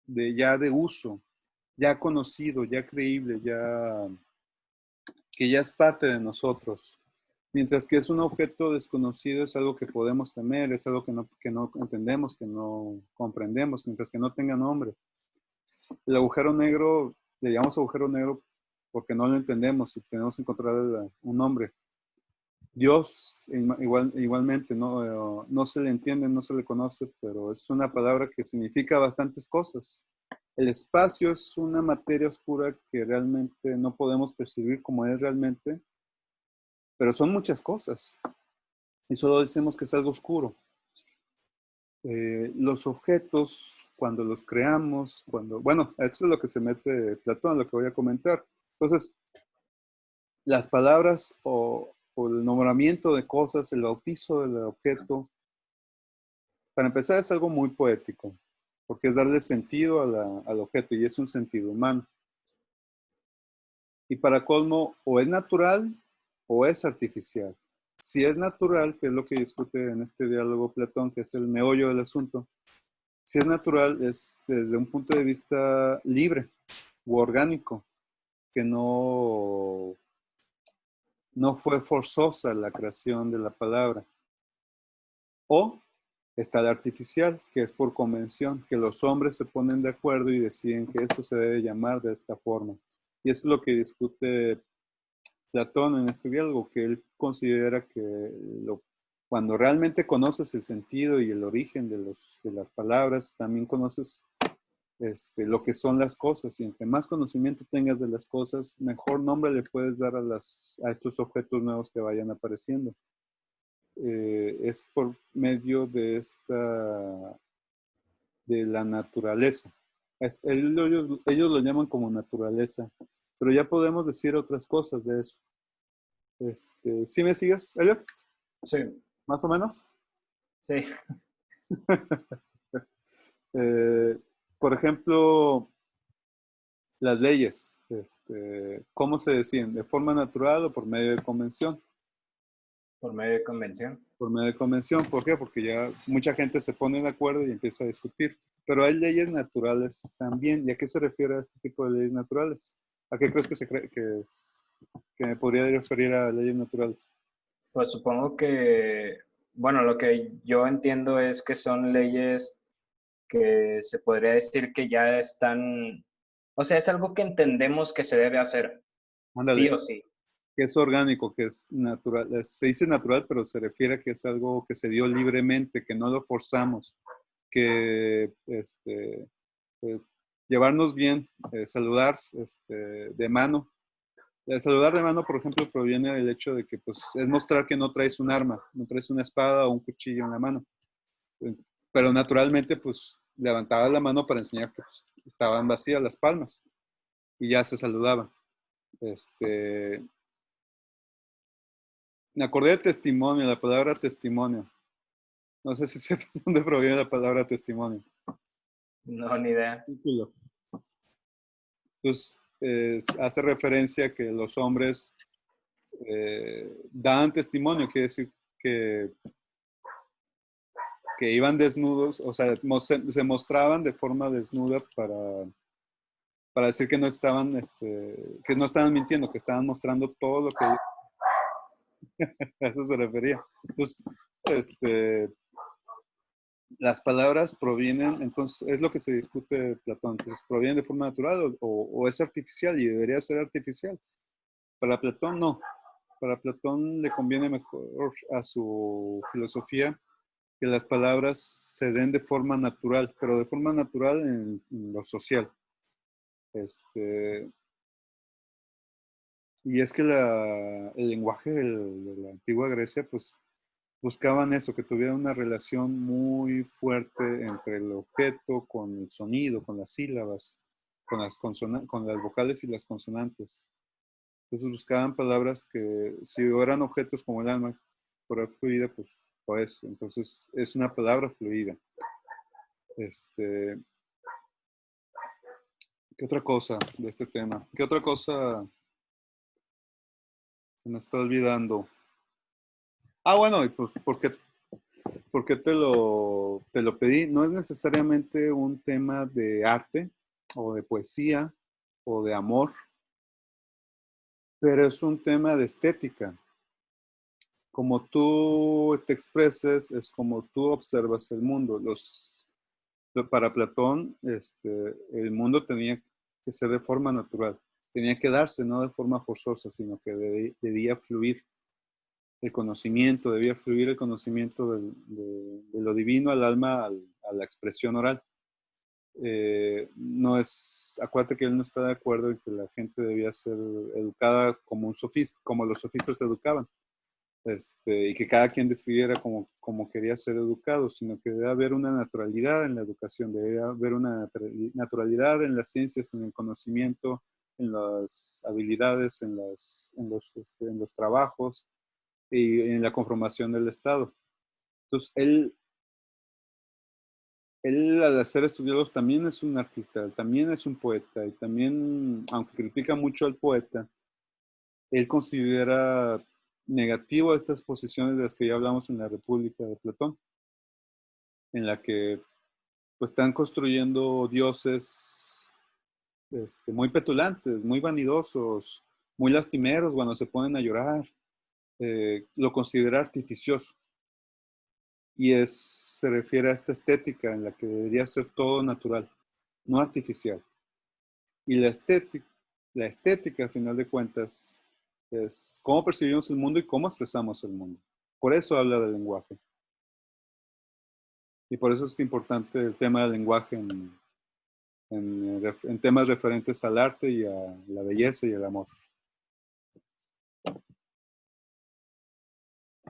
ya de uso, ya conocido, ya creíble, que ya es parte de nosotros. Mientras que es un objeto desconocido, es algo que podemos temer, es algo que no entendemos, que no comprendemos, mientras que no tenga nombre. El agujero negro, le llamamos agujero negro porque no lo entendemos y tenemos que encontrar un nombre. Dios, igualmente, no, no se le entiende, no se le conoce, pero es una palabra que significa bastantes cosas. El espacio es una materia oscura que realmente no podemos percibir como es realmente, pero son muchas cosas. Y solo decimos que es algo oscuro. Los objetos, cuando los creamos, bueno, esto es lo que se mete Platón, lo que voy a comentar. Entonces, las palabras o el nombramiento de cosas, el bautizo del objeto, para empezar es algo muy poético, porque es darle sentido al objeto y es un sentido humano. Y para colmo, o es natural o es artificial. Si es natural, que es lo que discute en este diálogo Platón, que es el meollo del asunto, si es natural, es desde un punto de vista libre u orgánico, que no fue forzosa la creación de la palabra. O está el artificial, que es por convención, que los hombres se ponen de acuerdo y deciden que esto se debe llamar de esta forma. Y eso es lo que discute Platón en este diálogo, que él considera que cuando realmente conoces el sentido y el origen de las palabras, también conoces lo que son las cosas, y entre más conocimiento tengas de las cosas, mejor nombre le puedes dar a estos objetos nuevos que vayan apareciendo. Es por medio de la naturaleza. Ellos lo llaman como naturaleza, pero ya podemos decir otras cosas de eso. ¿Sí me sigues, Elliot? Sí, ¿Más o menos? sí. Eh, por ejemplo, las leyes, ¿cómo se deciden? ¿De forma natural o por medio de convención? Por medio de convención. Por medio de convención, ¿por qué? Porque ya mucha gente se pone de acuerdo y empieza a discutir. Pero hay leyes naturales también. ¿Y a qué se refiere a este tipo de leyes naturales? ¿A qué crees que que me podría referir a leyes naturales? Pues supongo que, bueno, lo que yo entiendo es que son leyes que se podría decir que ya están, o sea, es algo que entendemos que se debe hacer, sí Ándale, o sí. que es orgánico, que es natural. Se dice natural, pero se refiere a que es algo que se dio libremente, que no lo forzamos, que pues, llevarnos bien, saludar de mano. El saludar de mano, por ejemplo, proviene del hecho de que pues, es mostrar que no traes un arma, no traes una espada o un cuchillo en la mano. Pero naturalmente, pues, levantabas la mano para enseñar que pues, estaban vacías las palmas y ya se saludaban. Me acordé de testimonio, la palabra testimonio. No sé si sepas dónde proviene la palabra testimonio. No, ni idea. Título. Entonces, hace referencia a que los hombres daban testimonio, quiere decir que, que iban desnudos, o sea, se mostraban de forma desnuda para decir que que no estaban mintiendo, que estaban mostrando todo lo que a eso se refería. Entonces, las palabras provienen, entonces, es lo que se discute Platón, entonces, ¿provienen de forma natural o es artificial y debería ser artificial? Para Platón, no. Para Platón le conviene mejor a su filosofía que las palabras se den de forma natural, pero de forma natural en lo social. Y es que el lenguaje de la antigua Grecia, pues, buscaban eso, que tuviera una relación muy fuerte entre el objeto con el sonido, con las sílabas, con las vocales y las consonantes. Entonces buscaban palabras que, si eran objetos como el alma, fuera fluida, pues o eso. Entonces es una palabra fluida. Este, ¿Qué otra cosa de este tema? ¿Qué otra cosa se me está olvidando? Ah, bueno, y pues, por qué te lo pedí? No es necesariamente un tema de arte o de poesía o de amor, pero es un tema de estética. Como tú te expreses, es como tú observas el mundo. Para Platón, el mundo tenía que ser de forma natural, tenía que darse, no de forma forzosa, sino que debía fluir el conocimiento, debía fluir el conocimiento de lo divino al alma, a la expresión oral. No es, acuérdate que él no está de acuerdo en que la gente debía ser educada como un sofista, como los sofistas se educaban, y que cada quien decidiera como quería ser educado, sino que debe haber una naturalidad en la educación, debe haber una naturalidad en las ciencias, en el conocimiento, en las habilidades, en los trabajos y en la conformación del Estado. Entonces, él al hacer estudios también es un artista, también es un poeta, y también, aunque critica mucho al poeta, él considera negativo estas posiciones de las que ya hablamos en la República de Platón, en la que pues están construyendo dioses muy petulantes, muy vanidosos, muy lastimeros cuando se ponen a llorar. Lo considera artificioso. Se refiere a esta estética en la que debería ser todo natural, no artificial. Y la estética, a final de cuentas, es cómo percibimos el mundo y cómo expresamos el mundo. Por eso habla del lenguaje. Y por eso es importante el tema del lenguaje en temas referentes al arte y a la belleza y el amor.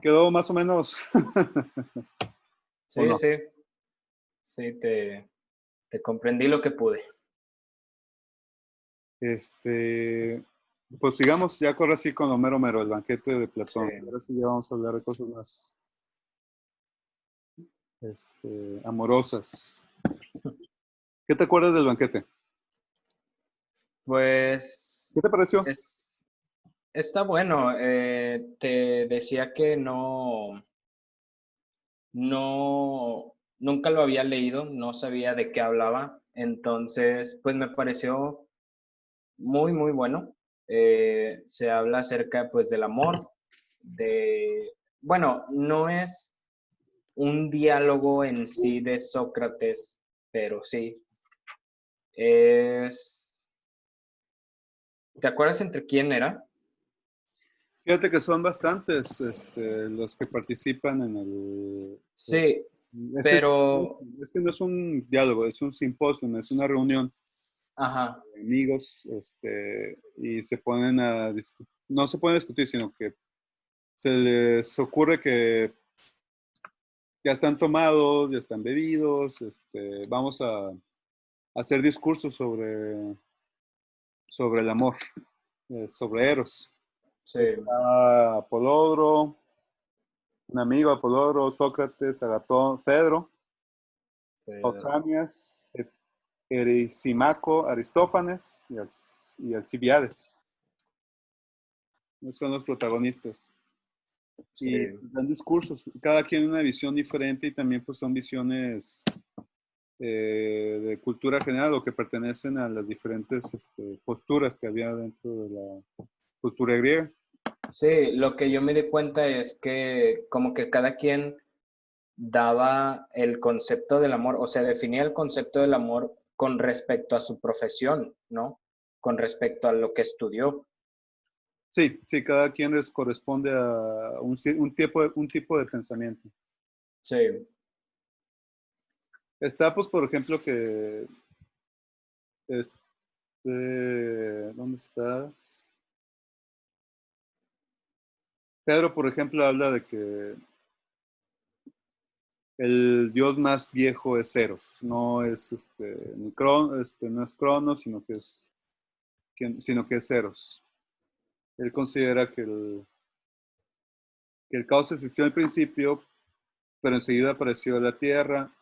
¿Quedó más o menos? ¿O Sí, no? sí, sí, te comprendí lo que pude. Pues sigamos ya corre así con Homero Mero, el banquete de Sí. Platón. Ahora sí ya vamos a hablar de cosas más amorosas. ¿Qué te acuerdas del banquete? Pues ¿Qué te pareció? es, está bueno. Te decía que nunca lo había leído, no sabía de qué hablaba. Entonces, pues me pareció muy, muy bueno. Se habla acerca, pues, del amor, bueno, no es un diálogo en sí de Sócrates, pero sí. Es, ¿te acuerdas entre quién era? Fíjate que son bastantes los que participan en Sí, ese pero, simposio. Es que no es un diálogo, es un simposio, es una reunión ajá, de amigos, y se ponen a discutir, no se pueden discutir, sino que se les ocurre que ya están tomados, ya están bebidos, vamos a hacer discursos sobre el amor, sobre Eros. sí, Está Apolodoro, un amigo, Apolodoro, Sócrates, Agatón, Fedro, pero, Pausanias, Erisimaco, Aristófanes y Alcibiades. Esos son los protagonistas. sí, Y dan discursos, cada quien una visión diferente y también pues son visiones de cultura general o que pertenecen a las diferentes posturas que había dentro de la cultura griega. sí, lo que yo me di cuenta es que como que cada quien daba el concepto del amor, o sea, definía el concepto del amor con respecto a su profesión, ¿no? Con respecto a lo que estudió. Sí, sí, cada quien les corresponde a un tipo de pensamiento. Sí, Está, pues, por ejemplo, este, ¿dónde estás? Pedro, por ejemplo, habla de que el dios más viejo es Eros, no es no es Cronos, sino que es Eros. Él considera que el caos existió al principio, pero enseguida apareció la tierra,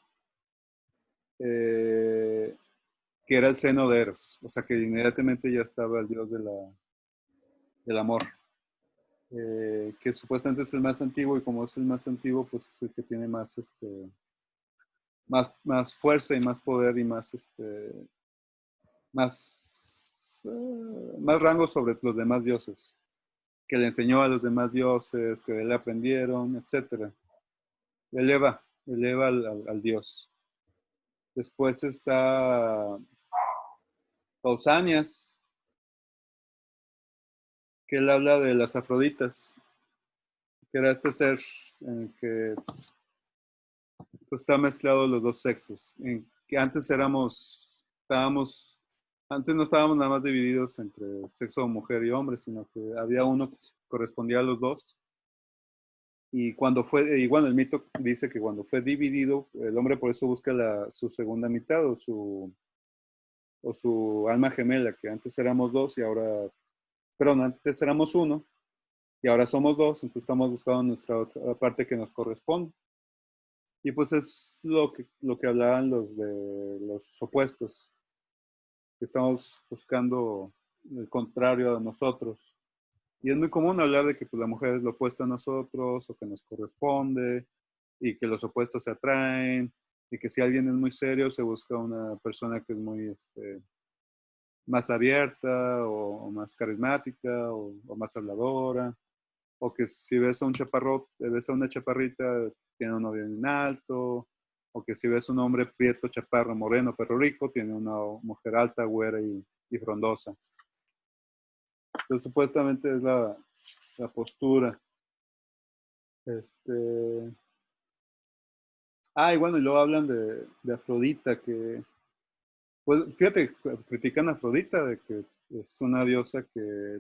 eh, que era el seno de Eros. O sea que inmediatamente ya estaba el dios del amor, que supuestamente es el más antiguo, y como es el más antiguo, pues es el que tiene más, más fuerza y más poder y más, más rango sobre los demás dioses, que le enseñó a los demás dioses, que de él aprendieron, etcétera. Eleva al dios. Después está Pausanias, que él habla de las Afroditas, que era este ser en el que pues, está mezclado los dos sexos, en que antes no estábamos nada más divididos entre sexo mujer y hombre, sino que había uno que correspondía a los dos. Y bueno, el mito dice que cuando fue dividido, el hombre por eso busca su segunda mitad o su alma gemela, que antes éramos dos y ahora, perdón, antes éramos uno y ahora somos dos, entonces estamos buscando nuestra otra parte que nos corresponde. Y pues es lo que hablaban los de los opuestos, que estamos buscando el contrario a nosotros. Y es muy común hablar de que pues, la mujer es lo opuesto a nosotros o que nos corresponde y que los opuestos se atraen y que si alguien es muy serio se busca una persona que es muy más abierta o más carismática o más habladora, o que si ves a un chaparro, ves a una chaparrita, tiene un novio bien alto, o que si ves un hombre prieto, chaparro, moreno, pero rico, tiene una mujer alta, güera y frondosa. Entonces supuestamente es la postura. Este... Ah, y bueno, y luego hablan de Afrodita, que, pues fíjate, critican a Afrodita de que es una diosa que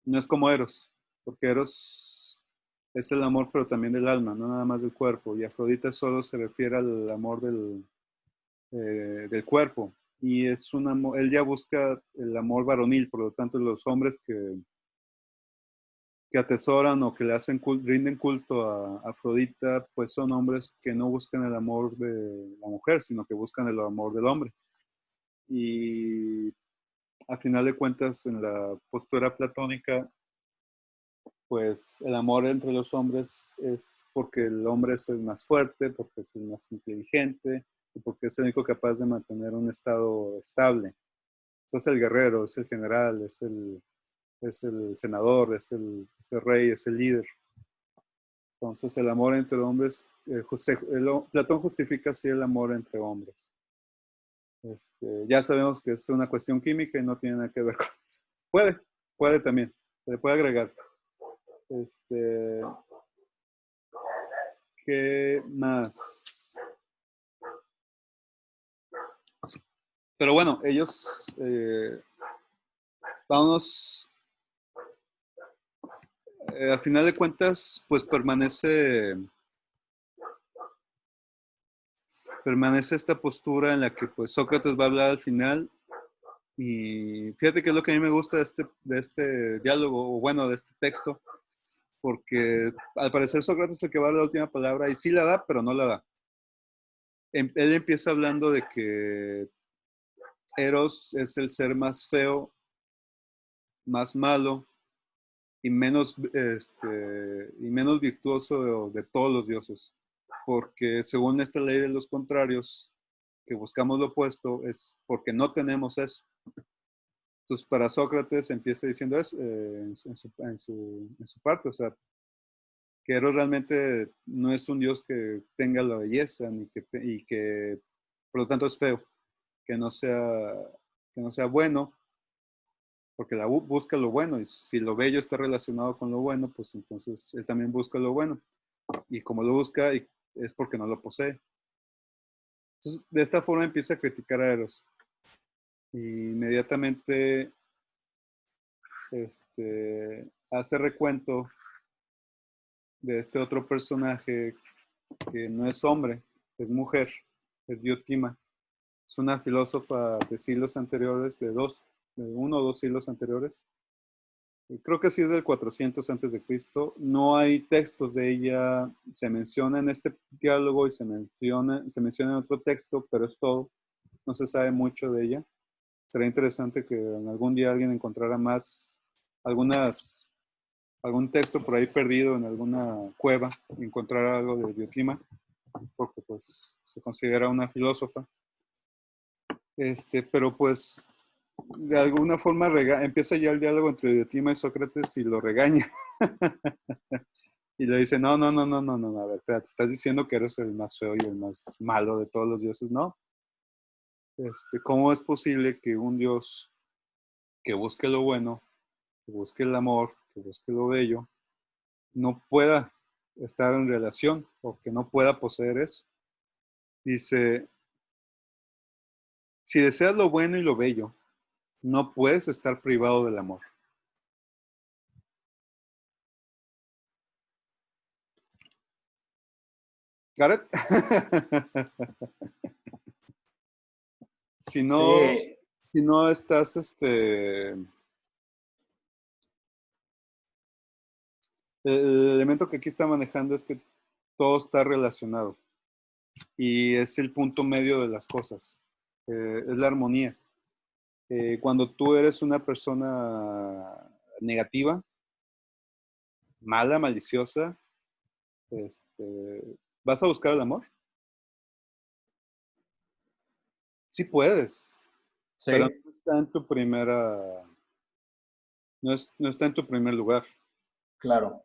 no es como Eros, porque Eros es el amor, pero también del alma, no nada más del cuerpo, y Afrodita solo se refiere al amor del cuerpo, y es un amor, él ya busca el amor varonil, por lo tanto los hombres que atesoran o que le hacen rinden culto a Afrodita, pues son hombres que no buscan el amor de la mujer, sino que buscan el amor del hombre. Y a final de cuentas, en la postura platónica, pues el amor entre los hombres es porque el hombre es el más fuerte, porque es el más inteligente y porque es el único capaz de mantener un estado estable. Entonces el guerrero, es el general, es el senador, es el rey, es el líder. Entonces el amor entre hombres, Platón justifica así el amor entre hombres. Ya sabemos que es una cuestión química y no tiene nada que ver con eso. Puede también, se le puede agregar. Este, ¿Qué más? Pero bueno, ellos, vamos, a final de cuentas, pues permanece esta postura en la que pues Sócrates va a hablar al final. Y fíjate que es lo que a mí me gusta de este diálogo, o bueno, de este texto, porque al parecer Sócrates es el que va a dar la última palabra y sí la da, pero no la da. Él empieza hablando de que Eros es el ser más feo, más malo y menos virtuoso de todos los dioses, porque según esta ley de los contrarios, que buscamos lo opuesto, es porque no tenemos eso. Entonces, para Sócrates empieza diciendo eso en su parte, o sea, que Eros realmente no es un dios que tenga la belleza y que por lo tanto es feo, que no sea, que no sea bueno, porque busca lo bueno, y si lo bello está relacionado con lo bueno, pues entonces él también busca lo bueno, y como lo busca es porque no lo posee. Entonces, de esta forma empieza a criticar a Eros. Y inmediatamente hace recuento de este otro personaje que no es hombre, es mujer, es Diotima. Es una filósofa de siglos anteriores, de uno o dos siglos anteriores, creo que sí es del 400 antes de Cristo. No hay textos de ella, se menciona en este diálogo y se menciona en otro texto, pero es todo. No se sabe mucho de ella. Sería interesante que en algún día alguien encontrara más, algún texto por ahí perdido en alguna cueva, encontrara algo de Diotima, porque pues se considera una filósofa. Pero pues de alguna forma empieza ya el diálogo entre Diotima y Sócrates y lo regaña. Y le dice, no, no, no, no, no, no, a ver, espérate, estás diciendo que eres el más feo y el más malo de todos los dioses, ¿no? ¿Cómo es posible que un dios que busque lo bueno, que busque el amor, que busque lo bello, no pueda estar en relación o que no pueda poseer eso? Dice, si deseas lo bueno y lo bello, no puedes estar privado del amor. ¿Got it? Si no, Sí, si no estás, el elemento que aquí está manejando es que todo está relacionado y es el punto medio de las cosas, es la armonía. Cuando tú eres una persona negativa, mala, maliciosa, ¿vas a buscar el amor? Sí puedes, pero sí, no está en tu no está en tu primer lugar. claro.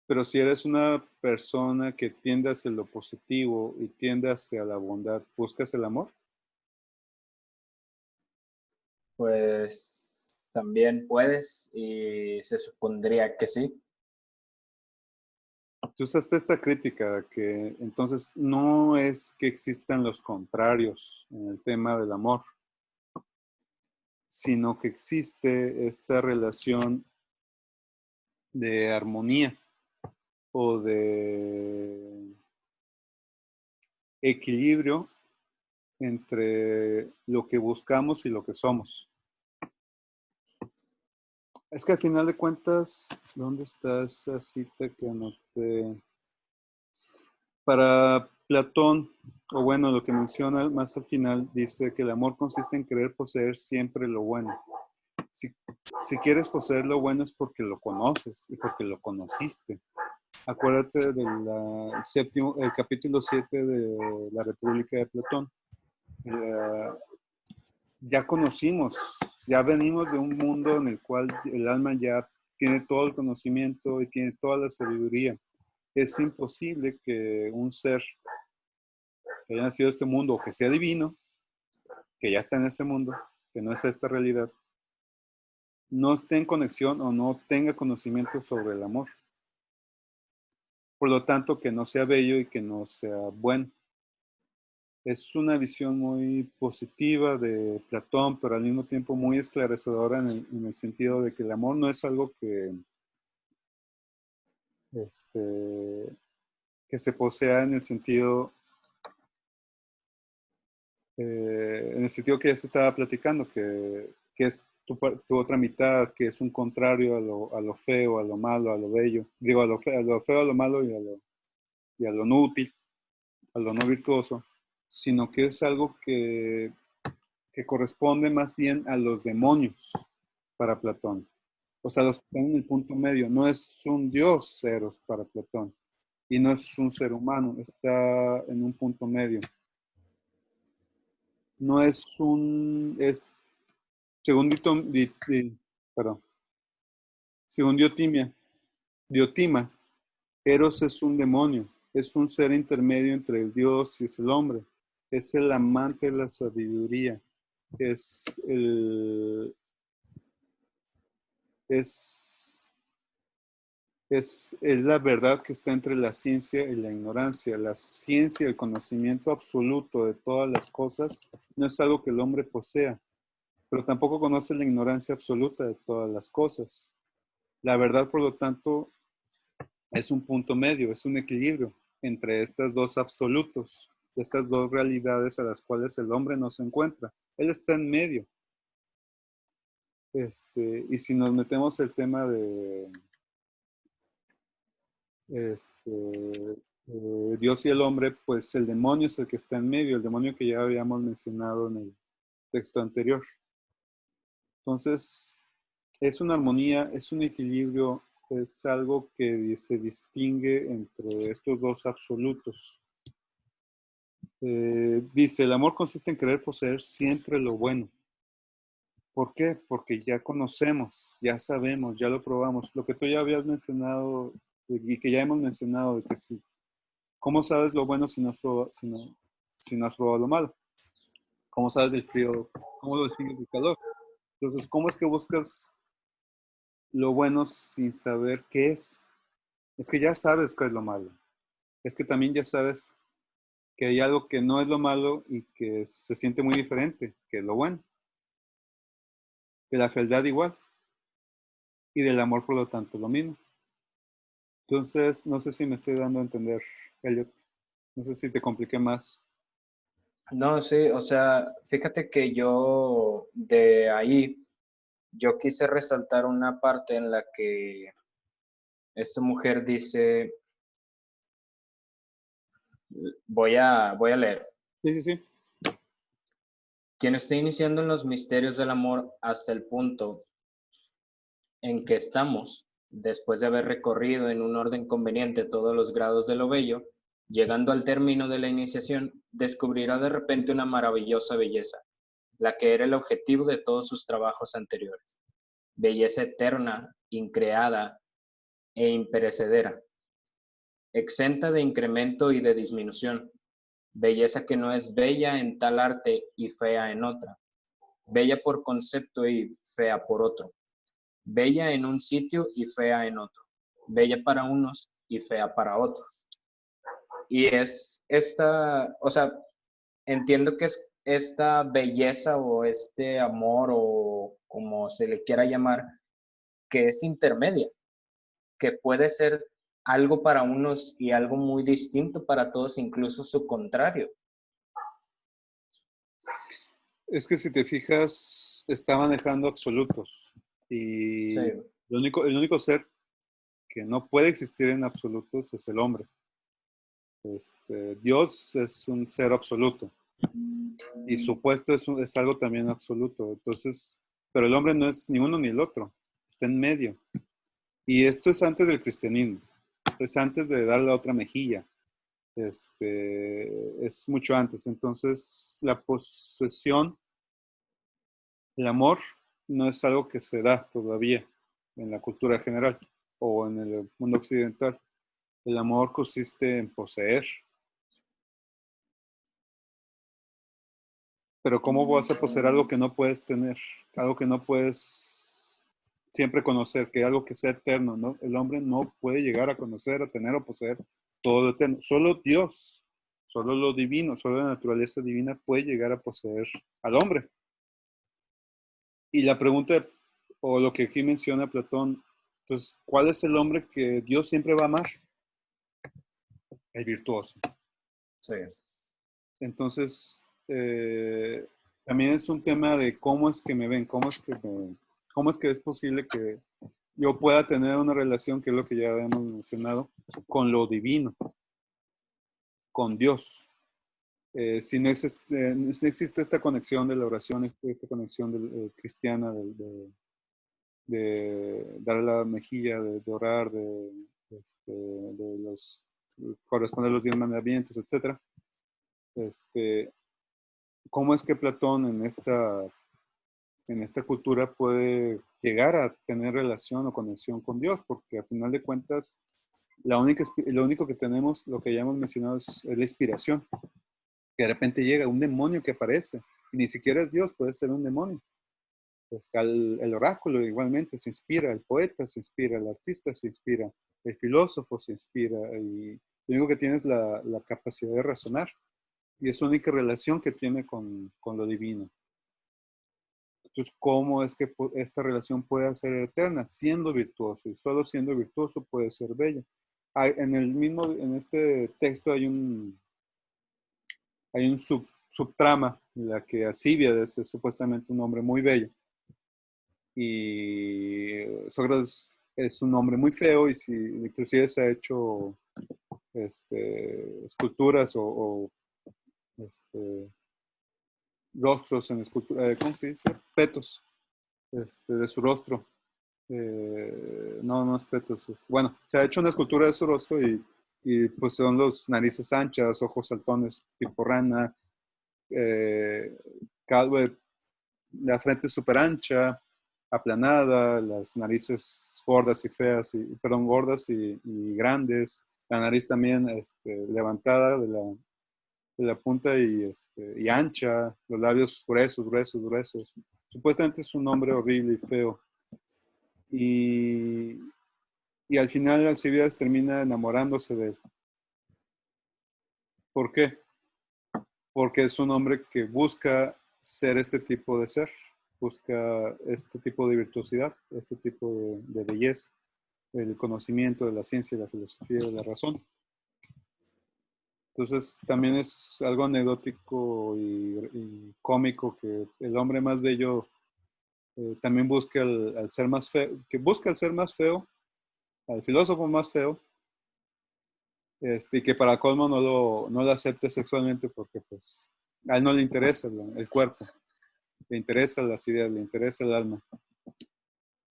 Pero si eres una persona que tiende hacia lo positivo y tiende hacia la bondad, ¿buscas el amor? Pues también puedes y se supondría que sí. Tú usaste esta crítica que entonces no es que existan los contrarios en el tema del amor, sino que existe esta relación de armonía o de equilibrio entre lo que buscamos y lo que somos. Es que al final de cuentas, ¿dónde está esa cita que anoté? Para Platón, o bueno, lo que menciona más al final, dice que el amor consiste en querer poseer siempre lo bueno. Si, si quieres poseer lo bueno es porque lo conoces y porque lo conociste. Acuérdate el capítulo 7 de la República de Platón. Eh, ya conocimos, ya venimos de un mundo en el cual el alma ya tiene todo el conocimiento y tiene toda la sabiduría. Es imposible que un ser que haya nacido en este mundo o que sea divino, que ya está en ese mundo, que no es esta realidad, no esté en conexión o no tenga conocimiento sobre el amor. Por lo tanto, que no sea bello y que no sea bueno. Es una visión muy positiva de Platón, pero al mismo tiempo muy esclarecedora en el sentido de que el amor no es algo este, que se posea en el sentido que ya se estaba platicando, que es tu otra mitad, que es un contrario a lo feo, a lo malo, a lo bello. Digo, a lo feo, a lo malo y a lo no útil, a lo no virtuoso, sino que es algo que corresponde más bien a los demonios para Platón. O sea, los que están en el punto medio. No es un dios Eros para Platón y no es un ser humano, está en un punto medio. No es según, perdón, según Diotima, Eros es un demonio, es un ser intermedio entre el dios y es el hombre, es el amante de la sabiduría, es es, es la verdad que está entre la ciencia y la ignorancia. La ciencia, el conocimiento absoluto de todas las cosas, no es algo que el hombre posea, pero tampoco conoce la ignorancia absoluta de todas las cosas. La verdad, por lo tanto, es un punto medio, es un equilibrio entre estos dos absolutos, estas dos realidades a las cuales el hombre no se encuentra. Él está en medio. Y si nos metemos el tema de Dios y el hombre, pues el demonio es el que está en medio, el demonio que ya habíamos mencionado en el texto anterior. Entonces, es una armonía, es un equilibrio, es algo que se distingue entre estos dos absolutos. Dice, el amor consiste en querer poseer siempre lo bueno. ¿Por qué? Porque ya conocemos, ya sabemos, ya lo probamos. Lo que tú ya habías mencionado y que ya hemos mencionado, de que sí. ¿Cómo sabes lo bueno si no has probado, si no has probado lo malo? ¿Cómo sabes del frío? ¿Cómo lo distingues del calor? Entonces, ¿cómo es que buscas lo bueno sin saber qué es? Es que ya sabes qué es lo malo. Es que también ya sabes que hay algo que no es lo malo y que se siente muy diferente, que es lo bueno. De la fealdad igual. Y del amor, por lo tanto, lo mismo. Entonces, no sé si me estoy dando a entender, Elliot. No sé si te compliqué más. No, sí, o sea, fíjate que yo de ahí, yo quise resaltar una parte en la que esta mujer dice, voy a leer. Sí, sí, sí. Quien esté iniciando en los misterios del amor hasta el punto en que estamos, después de haber recorrido en un orden conveniente todos los grados de lo bello, llegando al término de la iniciación, descubrirá de repente una maravillosa belleza, la que era el objetivo de todos sus trabajos anteriores. Belleza eterna, increada e imperecedera, exenta de incremento y de disminución, belleza que no es bella en tal arte y fea en otra, bella por concepto y fea por otro, bella en un sitio y fea en otro, bella para unos y fea para otros. Y es esta, o sea, entiendo que es esta belleza o este amor o como se le quiera llamar, que es intermedia, que puede ser algo para unos y algo muy distinto para todos, incluso su contrario. Es que si te fijas, está manejando absolutos. Y Sí, el único ser que no puede existir en absolutos es el hombre. Dios es un ser absoluto y su puesto es algo también absoluto. Entonces, pero el hombre no es ni uno ni el otro, está en medio. Y esto es antes del cristianismo, es antes de dar la otra mejilla. Es mucho antes. Entonces, la posesión, el amor, no es algo que se da todavía en la cultura general o en el mundo occidental. El amor consiste en poseer. Pero ¿cómo vas a poseer algo que no puedes tener? Algo que no puedes siempre conocer, que algo que sea eterno, ¿no? El hombre no puede llegar a conocer, a tener o poseer todo lo eterno. Solo Dios, solo lo divino, solo la naturaleza divina puede llegar a poseer al hombre. Y la pregunta, o lo que aquí menciona Platón, pues, ¿cuál es el hombre que Dios siempre va a amar? El virtuoso. sí. Entonces, también es un tema de cómo es que me ven, cómo es que es posible que yo pueda tener una relación, que es lo que ya habíamos mencionado, con lo divino, con Dios. Si no existe esta conexión de la oración, esta conexión cristiana de dar la mejilla, de orar, de corresponder los 10 mandamientos, etc. ¿Cómo es que Platón en esta cultura puede llegar a tener relación o conexión con Dios? Porque al final de cuentas, lo único que tenemos, lo que ya hemos mencionado, es la inspiración. Que de repente llega un demonio que aparece, y ni siquiera es Dios, puede ser un demonio. Pues el oráculo igualmente se inspira, el poeta se inspira, el artista se inspira, el filósofo se inspira, y lo único que tiene es la capacidad de razonar, y es la única relación que tiene con lo divino. Entonces, ¿cómo es que esta relación puede ser eterna? Siendo virtuoso, y solo siendo virtuoso puede ser bello. En este texto hay un subtrama en la que Alcibíades es supuestamente un hombre muy bello. Y Sócrates es un hombre muy feo y si inclusive se ha hecho esculturas o rostros en escultura, ¿cómo se dice? Petos de su rostro. No es petos. Bueno, se ha hecho una escultura de su rostro y pues son los narices anchas, ojos saltones tipo rana, eh, calvo, la frente súper ancha, aplanada, las narices gordas y feas, perdón, gordas y grandes, la nariz también levantada de la punta y ancha, los labios gruesos, gruesos, gruesos. Supuestamente es un hombre horrible y feo. Y, y al final Alcibiades termina enamorándose de él. ¿Por qué? Porque es un hombre que busca ser este tipo de ser, busca este tipo de virtuosidad, este tipo de belleza, el conocimiento de la ciencia, de la filosofía, de la razón. Entonces también es algo anecdótico y cómico que el hombre más bello también busca al ser más feo, que busca al ser más feo, al filósofo más feo, y que para colmo no lo acepte sexualmente porque pues a él no le interesa el cuerpo, le interesan las ideas, le interesa el alma.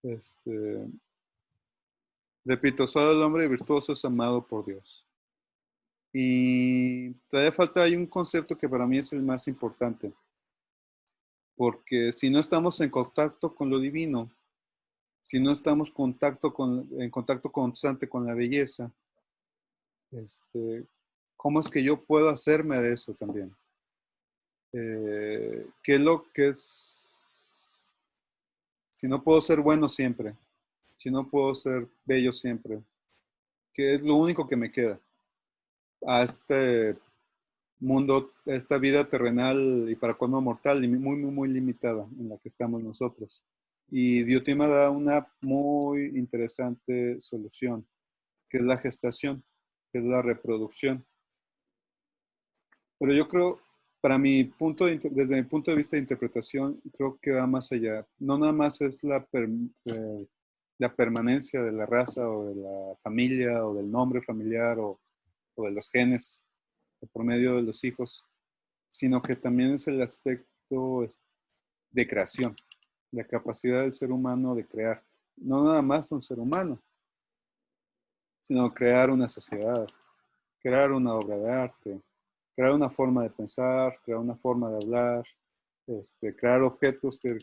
Este, repito, solo el hombre virtuoso es amado por Dios. Y todavía falta, hay un concepto que para mí es el más importante, porque si no estamos en contacto con lo divino, si no estamos en contacto constante con la belleza, ¿cómo es que yo puedo hacerme de eso también? ¿Qué es lo que es? Si no puedo ser bueno siempre, si no puedo ser bello siempre, ¿qué es lo único que me queda a este mundo, a esta vida terrenal y para colmo mortal, muy, muy, muy limitada en la que estamos nosotros? Y Diotima da una muy interesante solución, que es la gestación, que es la reproducción. Pero yo creo, desde mi punto de vista de interpretación, creo que va más allá. No nada más es la permanencia de la raza o de la familia o del nombre familiar o de los genes por medio de los hijos, sino que también es el aspecto de creación, la capacidad del ser humano de crear. No nada más un ser humano, sino crear una sociedad, crear una obra de arte, crear una forma de pensar, crear una forma de hablar, crear objetos que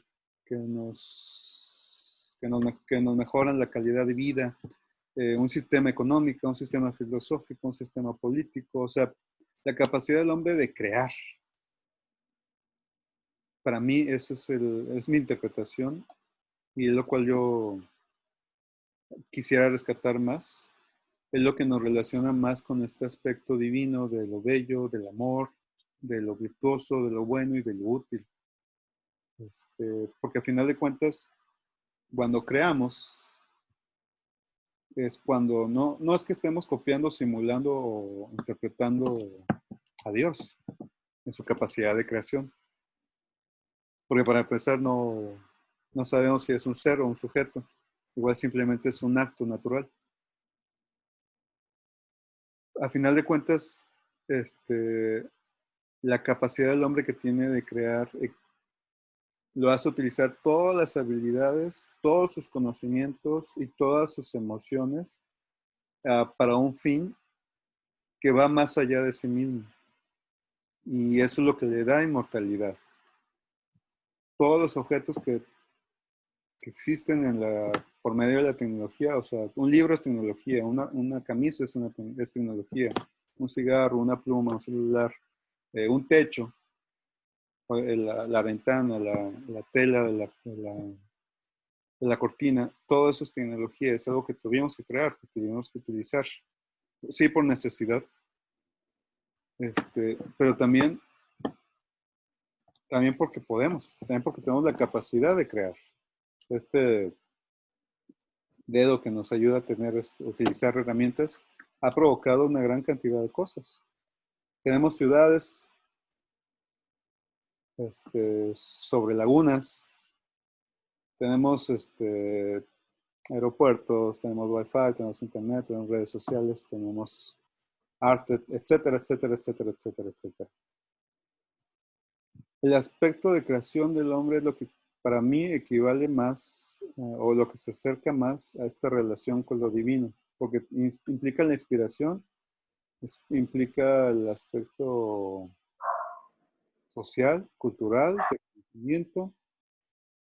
nos mejoran la calidad de vida, un sistema económico, un sistema filosófico, un sistema político, o sea, la capacidad del hombre de crear. Para mí, esa es mi interpretación y es lo cual yo quisiera rescatar más. Es lo que nos relaciona más con este aspecto divino de lo bello, del amor, de lo virtuoso, de lo bueno y de lo útil. Porque al final de cuentas, cuando creamos, es cuando no es que estemos copiando, simulando o interpretando a Dios en su capacidad de creación. Porque para empezar no sabemos si es un ser o un sujeto. Igual simplemente es un acto natural. A final de cuentas, la capacidad del hombre que tiene de crear lo hace utilizar todas las habilidades, todos sus conocimientos y todas sus emociones para un fin que va más allá de sí mismo. Y eso es lo que le da inmortalidad. Todos los objetos que existen por medio de la tecnología, o sea, un libro es tecnología, una camisa es tecnología, un cigarro, una pluma, un celular, un techo, la ventana, la tela de la cortina, todo eso es tecnología, es algo que tuvimos que crear, que tuvimos que utilizar. Sí, por necesidad, pero también porque podemos, también porque tenemos la capacidad de crear. Este dedo que nos ayuda a utilizar herramientas ha provocado una gran cantidad de cosas. Tenemos ciudades sobre lagunas, tenemos aeropuertos, tenemos wifi, tenemos internet, tenemos redes sociales, tenemos arte, etcétera, etcétera, etcétera, etcétera, etcétera. El aspecto de creación del hombre es lo que para mí equivale más, o lo que se acerca más a esta relación con lo divino, porque implica la inspiración, implica el aspecto social, cultural, de conocimiento,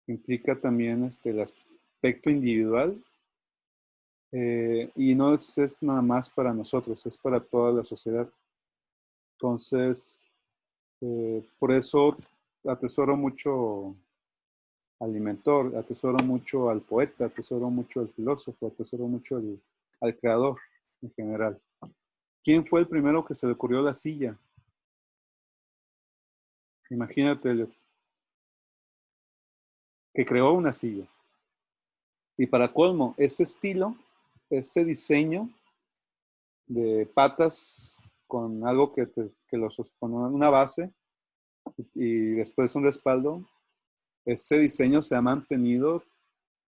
implica también el aspecto individual, y no es nada más para nosotros, es para toda la sociedad. Entonces, por eso atesoro mucho al inventor, atesoro mucho al poeta, atesoro mucho al filósofo, atesoro mucho al creador en general. ¿Quién fue el primero que se le ocurrió la silla? Imagínate, que creó una silla. Y para colmo, ese estilo, ese diseño de patas con algo que lo sostiene, una base y después un respaldo, ese diseño se ha mantenido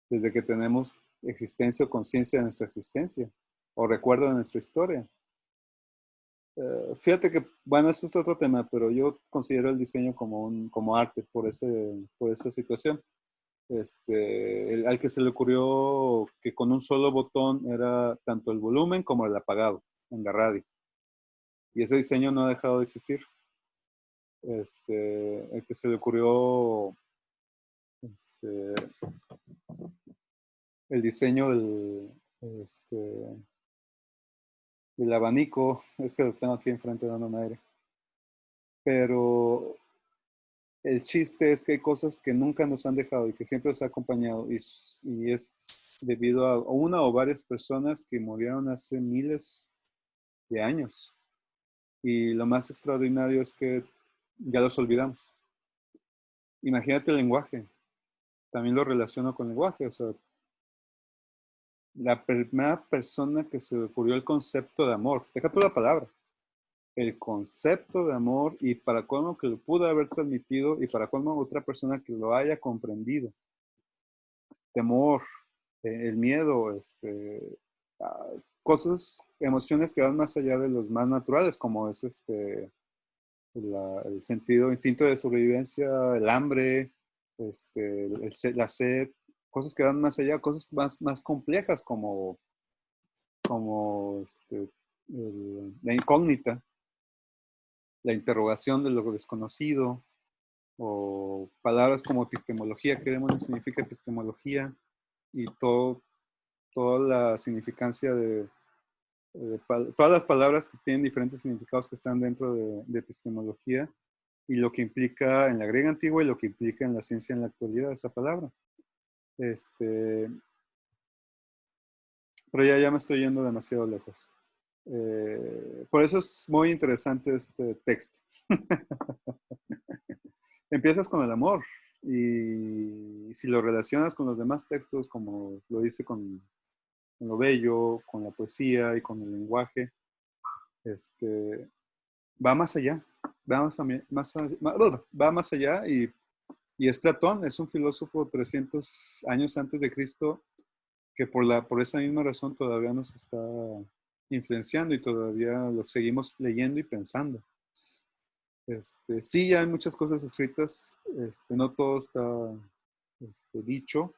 desde que tenemos existencia o conciencia de nuestra existencia o recuerdo de nuestra historia. Fíjate que, bueno, esto es otro tema, pero yo considero el diseño como arte por esa situación. Al que se le ocurrió que con un solo botón era tanto el volumen como el apagado en la radio. Y ese diseño no ha dejado de existir. El que se le ocurrió el diseño del abanico, es que lo tengo aquí enfrente dándome aire. Pero el chiste es que hay cosas que nunca nos han dejado y que siempre nos ha acompañado, y es debido a una o varias personas que murieron hace miles de años. Y lo más extraordinario es que ya los olvidamos. Imagínate el lenguaje. También lo relaciono con el lenguaje. O sea, la primera persona que se le ocurrió el concepto de amor, deja tú la palabra, el concepto de amor, y para colmo que lo pudo haber transmitido, y para colmo otra persona que lo haya comprendido. Temor, el miedo, cosas, emociones que van más allá de los más naturales, como es el sentido, instinto de sobrevivencia, el hambre, la sed, cosas que van más allá, cosas más complejas como la incógnita, la interrogación de lo desconocido, o palabras como epistemología. ¿Qué demonios significa epistemología? Y toda la significancia todas las palabras que tienen diferentes significados que están dentro de epistemología, y lo que implica en la griega antigua y lo que implica en la ciencia en la actualidad esa palabra. Pero ya me estoy yendo demasiado lejos. Por eso es muy interesante este texto. Empiezas con el amor, y si lo relacionas con los demás textos, como lo dice con lo bello, con la poesía y con el lenguaje, va más allá, va más allá, y es Platón, es un filósofo 300 años antes de Cristo, que por esa misma razón todavía nos está influenciando y todavía lo seguimos leyendo y pensando. Sí, ya hay muchas cosas escritas, no todo está dicho,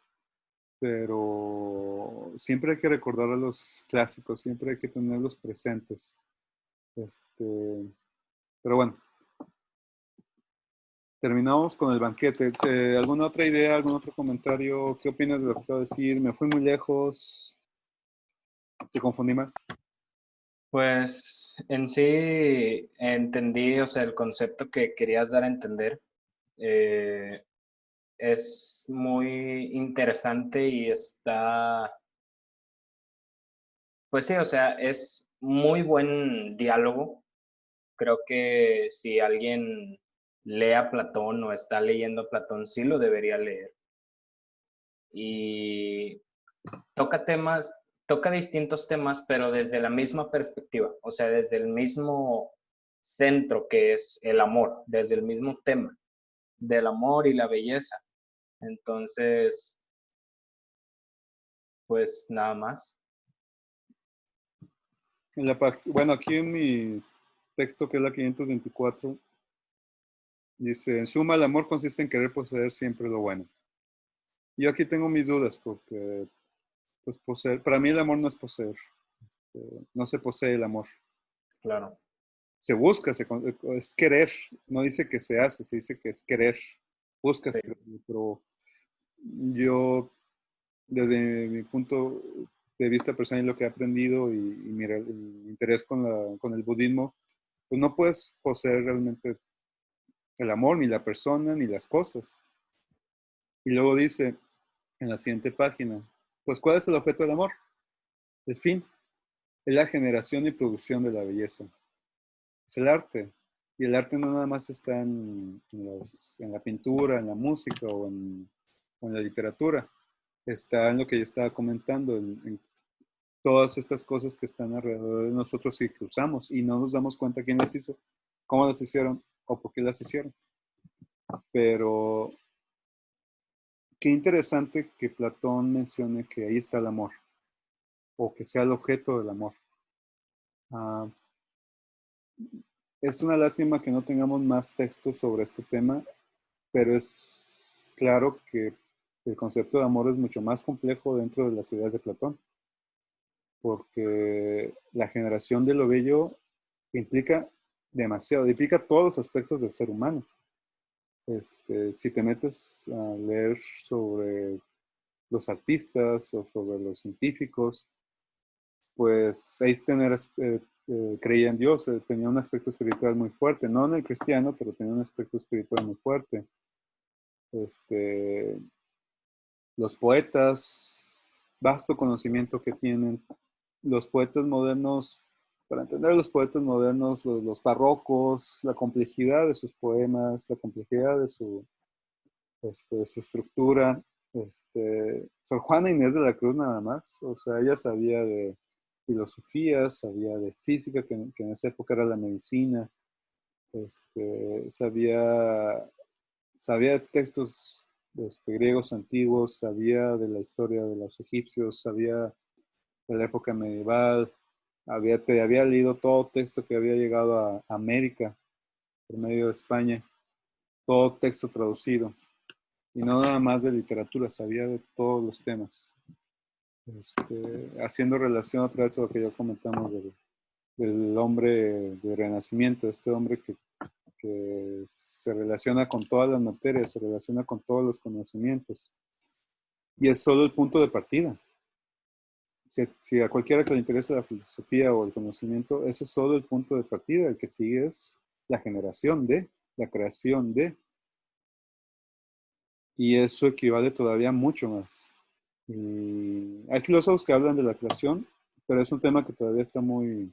pero siempre hay que recordar a los clásicos, siempre hay que tenerlos presentes. Pero bueno, terminamos con el banquete. ¿Alguna otra idea, algún otro comentario? ¿Qué opinas de lo que acabo de decir? ¿Me fui muy lejos? ¿Te confundí más? Pues en sí entendí, o sea, el concepto que querías dar a entender. eh, es muy interesante y está, pues sí, o sea, es muy buen diálogo. Creo que si alguien lee a Platón o está leyendo a Platón, sí lo debería leer. Y toca temas, toca distintos temas, pero desde la misma perspectiva, o sea, desde el mismo centro que es el amor, desde el mismo tema del amor y la belleza. Entonces, pues nada más. Bueno, aquí en mi texto, que es la 524, dice, en suma, el amor consiste en querer poseer siempre lo bueno. Yo aquí tengo mis dudas porque, pues, poseer, para mí el amor no es poseer. No se posee el amor. Claro. Se busca, es querer. No dice que se hace, se dice que es querer. Buscas, Sí. pero yo, desde mi punto de vista personal y lo que he aprendido y mi interés con el budismo, pues no puedes poseer realmente el amor, ni la persona, ni las cosas. Y luego dice en la siguiente página, pues ¿cuál es el objeto del amor? El fin, es la generación y producción de la belleza. Es el arte. Y el arte no nada más está en la pintura, en la música o en la literatura. Está en lo que yo estaba comentando, en todas estas cosas que están alrededor de nosotros y que usamos y no nos damos cuenta quién las hizo, cómo las hicieron o por qué las hicieron. Pero qué interesante que Platón mencione que ahí está el amor o que sea el objeto del amor. Es una lástima que no tengamos más textos sobre este tema, pero es claro que el concepto de amor es mucho más complejo dentro de las ideas de Platón, porque la generación de lo bello implica demasiado, implica todos los aspectos del ser humano. Si te metes a leer sobre los artistas o sobre los científicos, pues Einstein creía en Dios, tenía un aspecto espiritual muy fuerte, no en el cristiano, pero tenía un aspecto espiritual muy fuerte. Este, los poetas, vasto conocimiento que tienen, los poetas modernos, para entender los poetas modernos, los barrocos, la complejidad de sus poemas, la complejidad de su estructura. Sor Juana Inés de la Cruz nada más, o sea, ella sabía de filosofía, sabía de física, que en esa época era la medicina, sabía de textos griegos antiguos, sabía de la historia de los egipcios, sabía de la época medieval, había leído todo texto que había llegado a América por medio de España, todo texto traducido. Y no nada más de literatura, sabía de todos los temas. Haciendo relación otra vez a lo que ya comentamos del hombre de Renacimiento, este hombre que se relaciona con todas las materias, se relaciona con todos los conocimientos. Y es solo el punto de partida. Si a cualquiera que le interese la filosofía o el conocimiento, ese es solo el punto de partida. El que sigue es la generación de, la creación de. Y eso equivale todavía mucho más. Y hay filósofos que hablan de la creación, pero es un tema que todavía está muy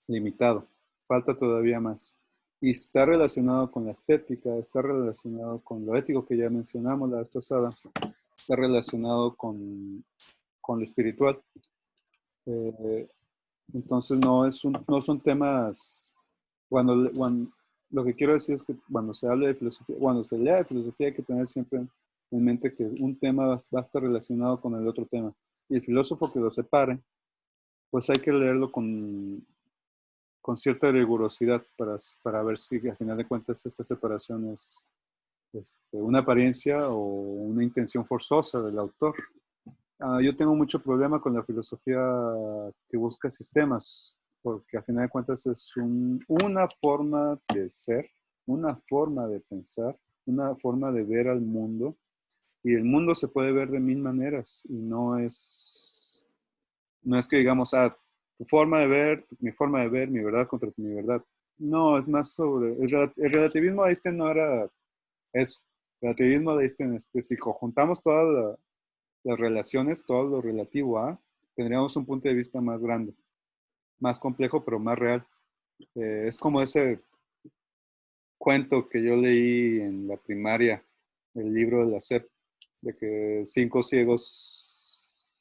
limitado. Falta todavía más. Y está relacionado con la estética, está relacionado con lo ético que ya mencionamos la vez pasada, está relacionado con lo espiritual. Entonces no son temas, lo que quiero decir es que cuando se habla de filosofía, cuando se lea de filosofía hay que tener siempre en mente que un tema va a estar relacionado con el otro tema. Y el filósofo que lo separe, pues hay que leerlo con cierta rigurosidad para ver si a final de cuentas esta separación es una apariencia o una intención forzosa del autor. Yo tengo mucho problema con la filosofía que busca sistemas, porque a final de cuentas es una forma de ser, una forma de pensar, una forma de ver al mundo, y el mundo se puede ver de mil maneras, y no es que digamos, tu forma de ver, mi forma de ver, mi verdad contra mi verdad. No, es más sobre, el relativismo de Einstein no era eso. El relativismo de Einstein es que si conjuntamos todas las relaciones, todo lo relativo a, tendríamos un punto de vista más grande, más complejo, pero más real. Es como ese cuento que yo leí en la primaria, el libro de la SEP, de que 5 ciegos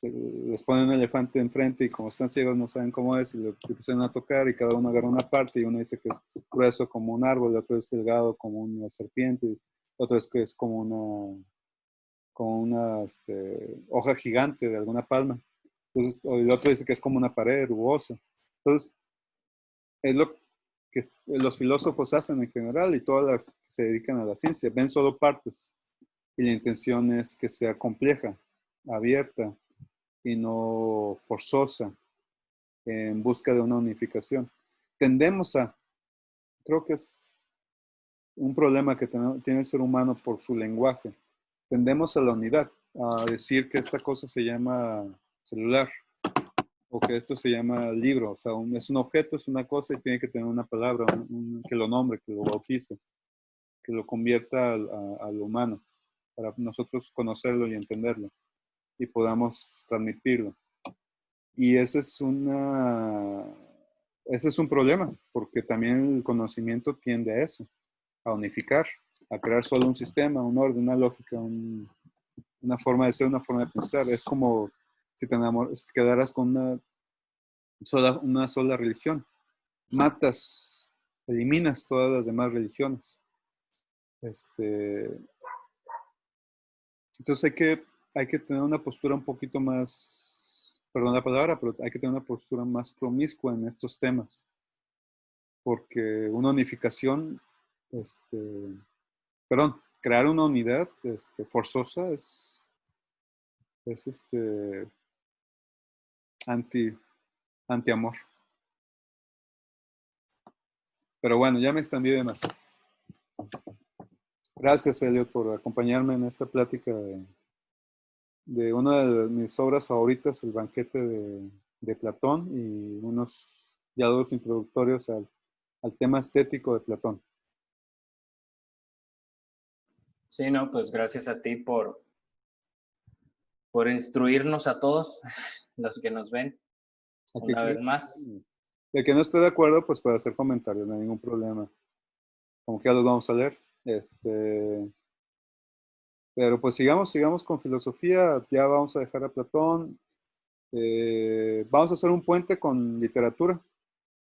les ponen un elefante enfrente y como están ciegos no saben cómo es y lo empiezan a tocar y cada uno agarra una parte y uno dice que es grueso como un árbol, el otro es delgado como una serpiente, el otro es que es como con una hoja gigante de alguna palma. Entonces, o el otro dice que es como una pared rugosa. Entonces, es lo que los filósofos hacen en general y todos los que se dedican a la ciencia. Ven solo partes y la intención es que sea compleja, abierta y no forzosa en busca de una unificación. Creo que es un problema que tiene el ser humano por su lenguaje. Tendemos a la unidad, a decir que esta cosa se llama celular o que esto se llama libro. O sea, es un objeto, es una cosa y tiene que tener una palabra, que lo nombre, que lo bautice, que lo convierta al humano para nosotros conocerlo y entenderlo y podamos transmitirlo. Y ese es un problema, porque también el conocimiento tiende a eso, a unificar, a crear solo un sistema, un orden, una lógica, una forma de ser, una forma de pensar. Es como si si te quedaras con una sola religión. Eliminas todas las demás religiones. Entonces hay que tener una postura un poquito más, perdón la palabra, pero hay que tener una postura más promiscua en estos temas, porque una unificación, crear una unidad forzosa es anti, anti-amor. Pero bueno, ya me extendí de más. Gracias, Elliot, por acompañarme en esta plática de una de mis obras favoritas, El banquete de Platón, y unos diálogos introductorios al tema estético de Platón. Sí, no, pues gracias a ti por instruirnos a todos los que nos ven una vez más. El que no esté de acuerdo, pues puede hacer comentarios, no hay ningún problema. Como que ya los vamos a leer. Pero pues sigamos con filosofía. Ya vamos a dejar a Platón. Vamos a hacer un puente con literatura.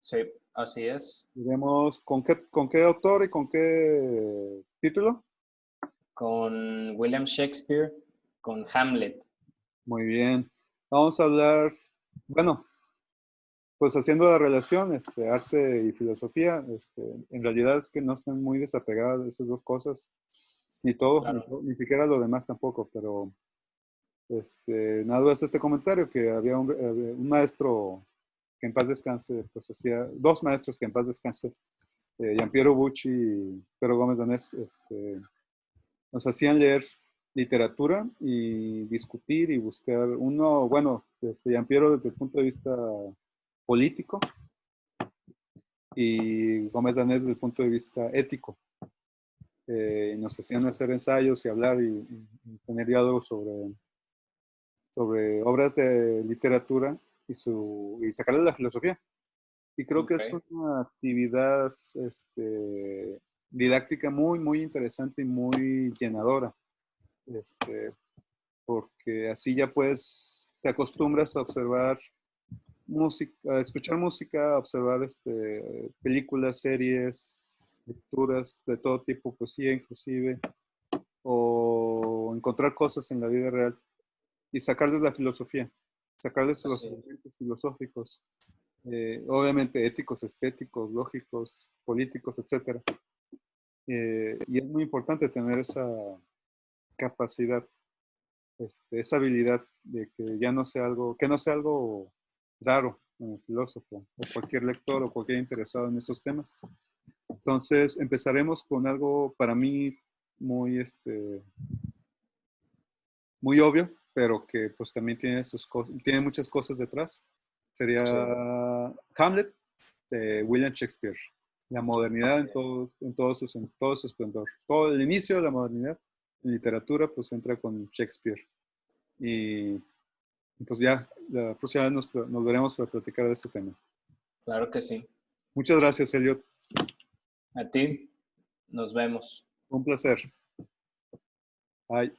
Sí, así es. Diremos, ¿con qué autor y con qué título? Con William Shakespeare, con Hamlet. Muy bien. Vamos a hablar, bueno, pues haciendo la relación, arte y filosofía, en realidad es que no están muy desapegadas esas dos cosas, ni todo, Claro. ni siquiera lo demás tampoco, pero nada más este comentario que había un maestro que en paz descanse, pues hacía, dos maestros que en paz descanse, Giampiero Bucci y Pedro Gómez Danés, nos hacían leer literatura y discutir y buscar bueno, Giampiero desde el punto de vista político y Gómez Danés desde el punto de vista ético. Nos hacían hacer ensayos y hablar y tener diálogos sobre obras de literatura y sacarle la filosofía. Y creo que es una actividad didáctica muy, muy interesante y muy llenadora. Porque así ya pues te acostumbras a observar música, a escuchar música, a observar películas, series, lecturas de todo tipo, poesía inclusive, o encontrar cosas en la vida real y sacarles la filosofía, sacarles los elementos filosóficos, obviamente éticos, estéticos, lógicos, políticos, etc. Y es muy importante tener esa capacidad, esa habilidad de que ya no sea algo, que no sea algo raro en el filósofo o cualquier lector o cualquier interesado en estos temas. Entonces empezaremos con algo para mí muy, muy obvio, pero que pues también tiene muchas cosas detrás. Sería Hamlet de William Shakespeare. La modernidad en todo su esplendor. Todo el inicio de la modernidad en literatura pues entra con Shakespeare. Y pues ya, la próxima vez nos veremos para platicar de este tema. Claro que sí. Muchas gracias, Elliot. A ti, nos vemos. Un placer. Bye.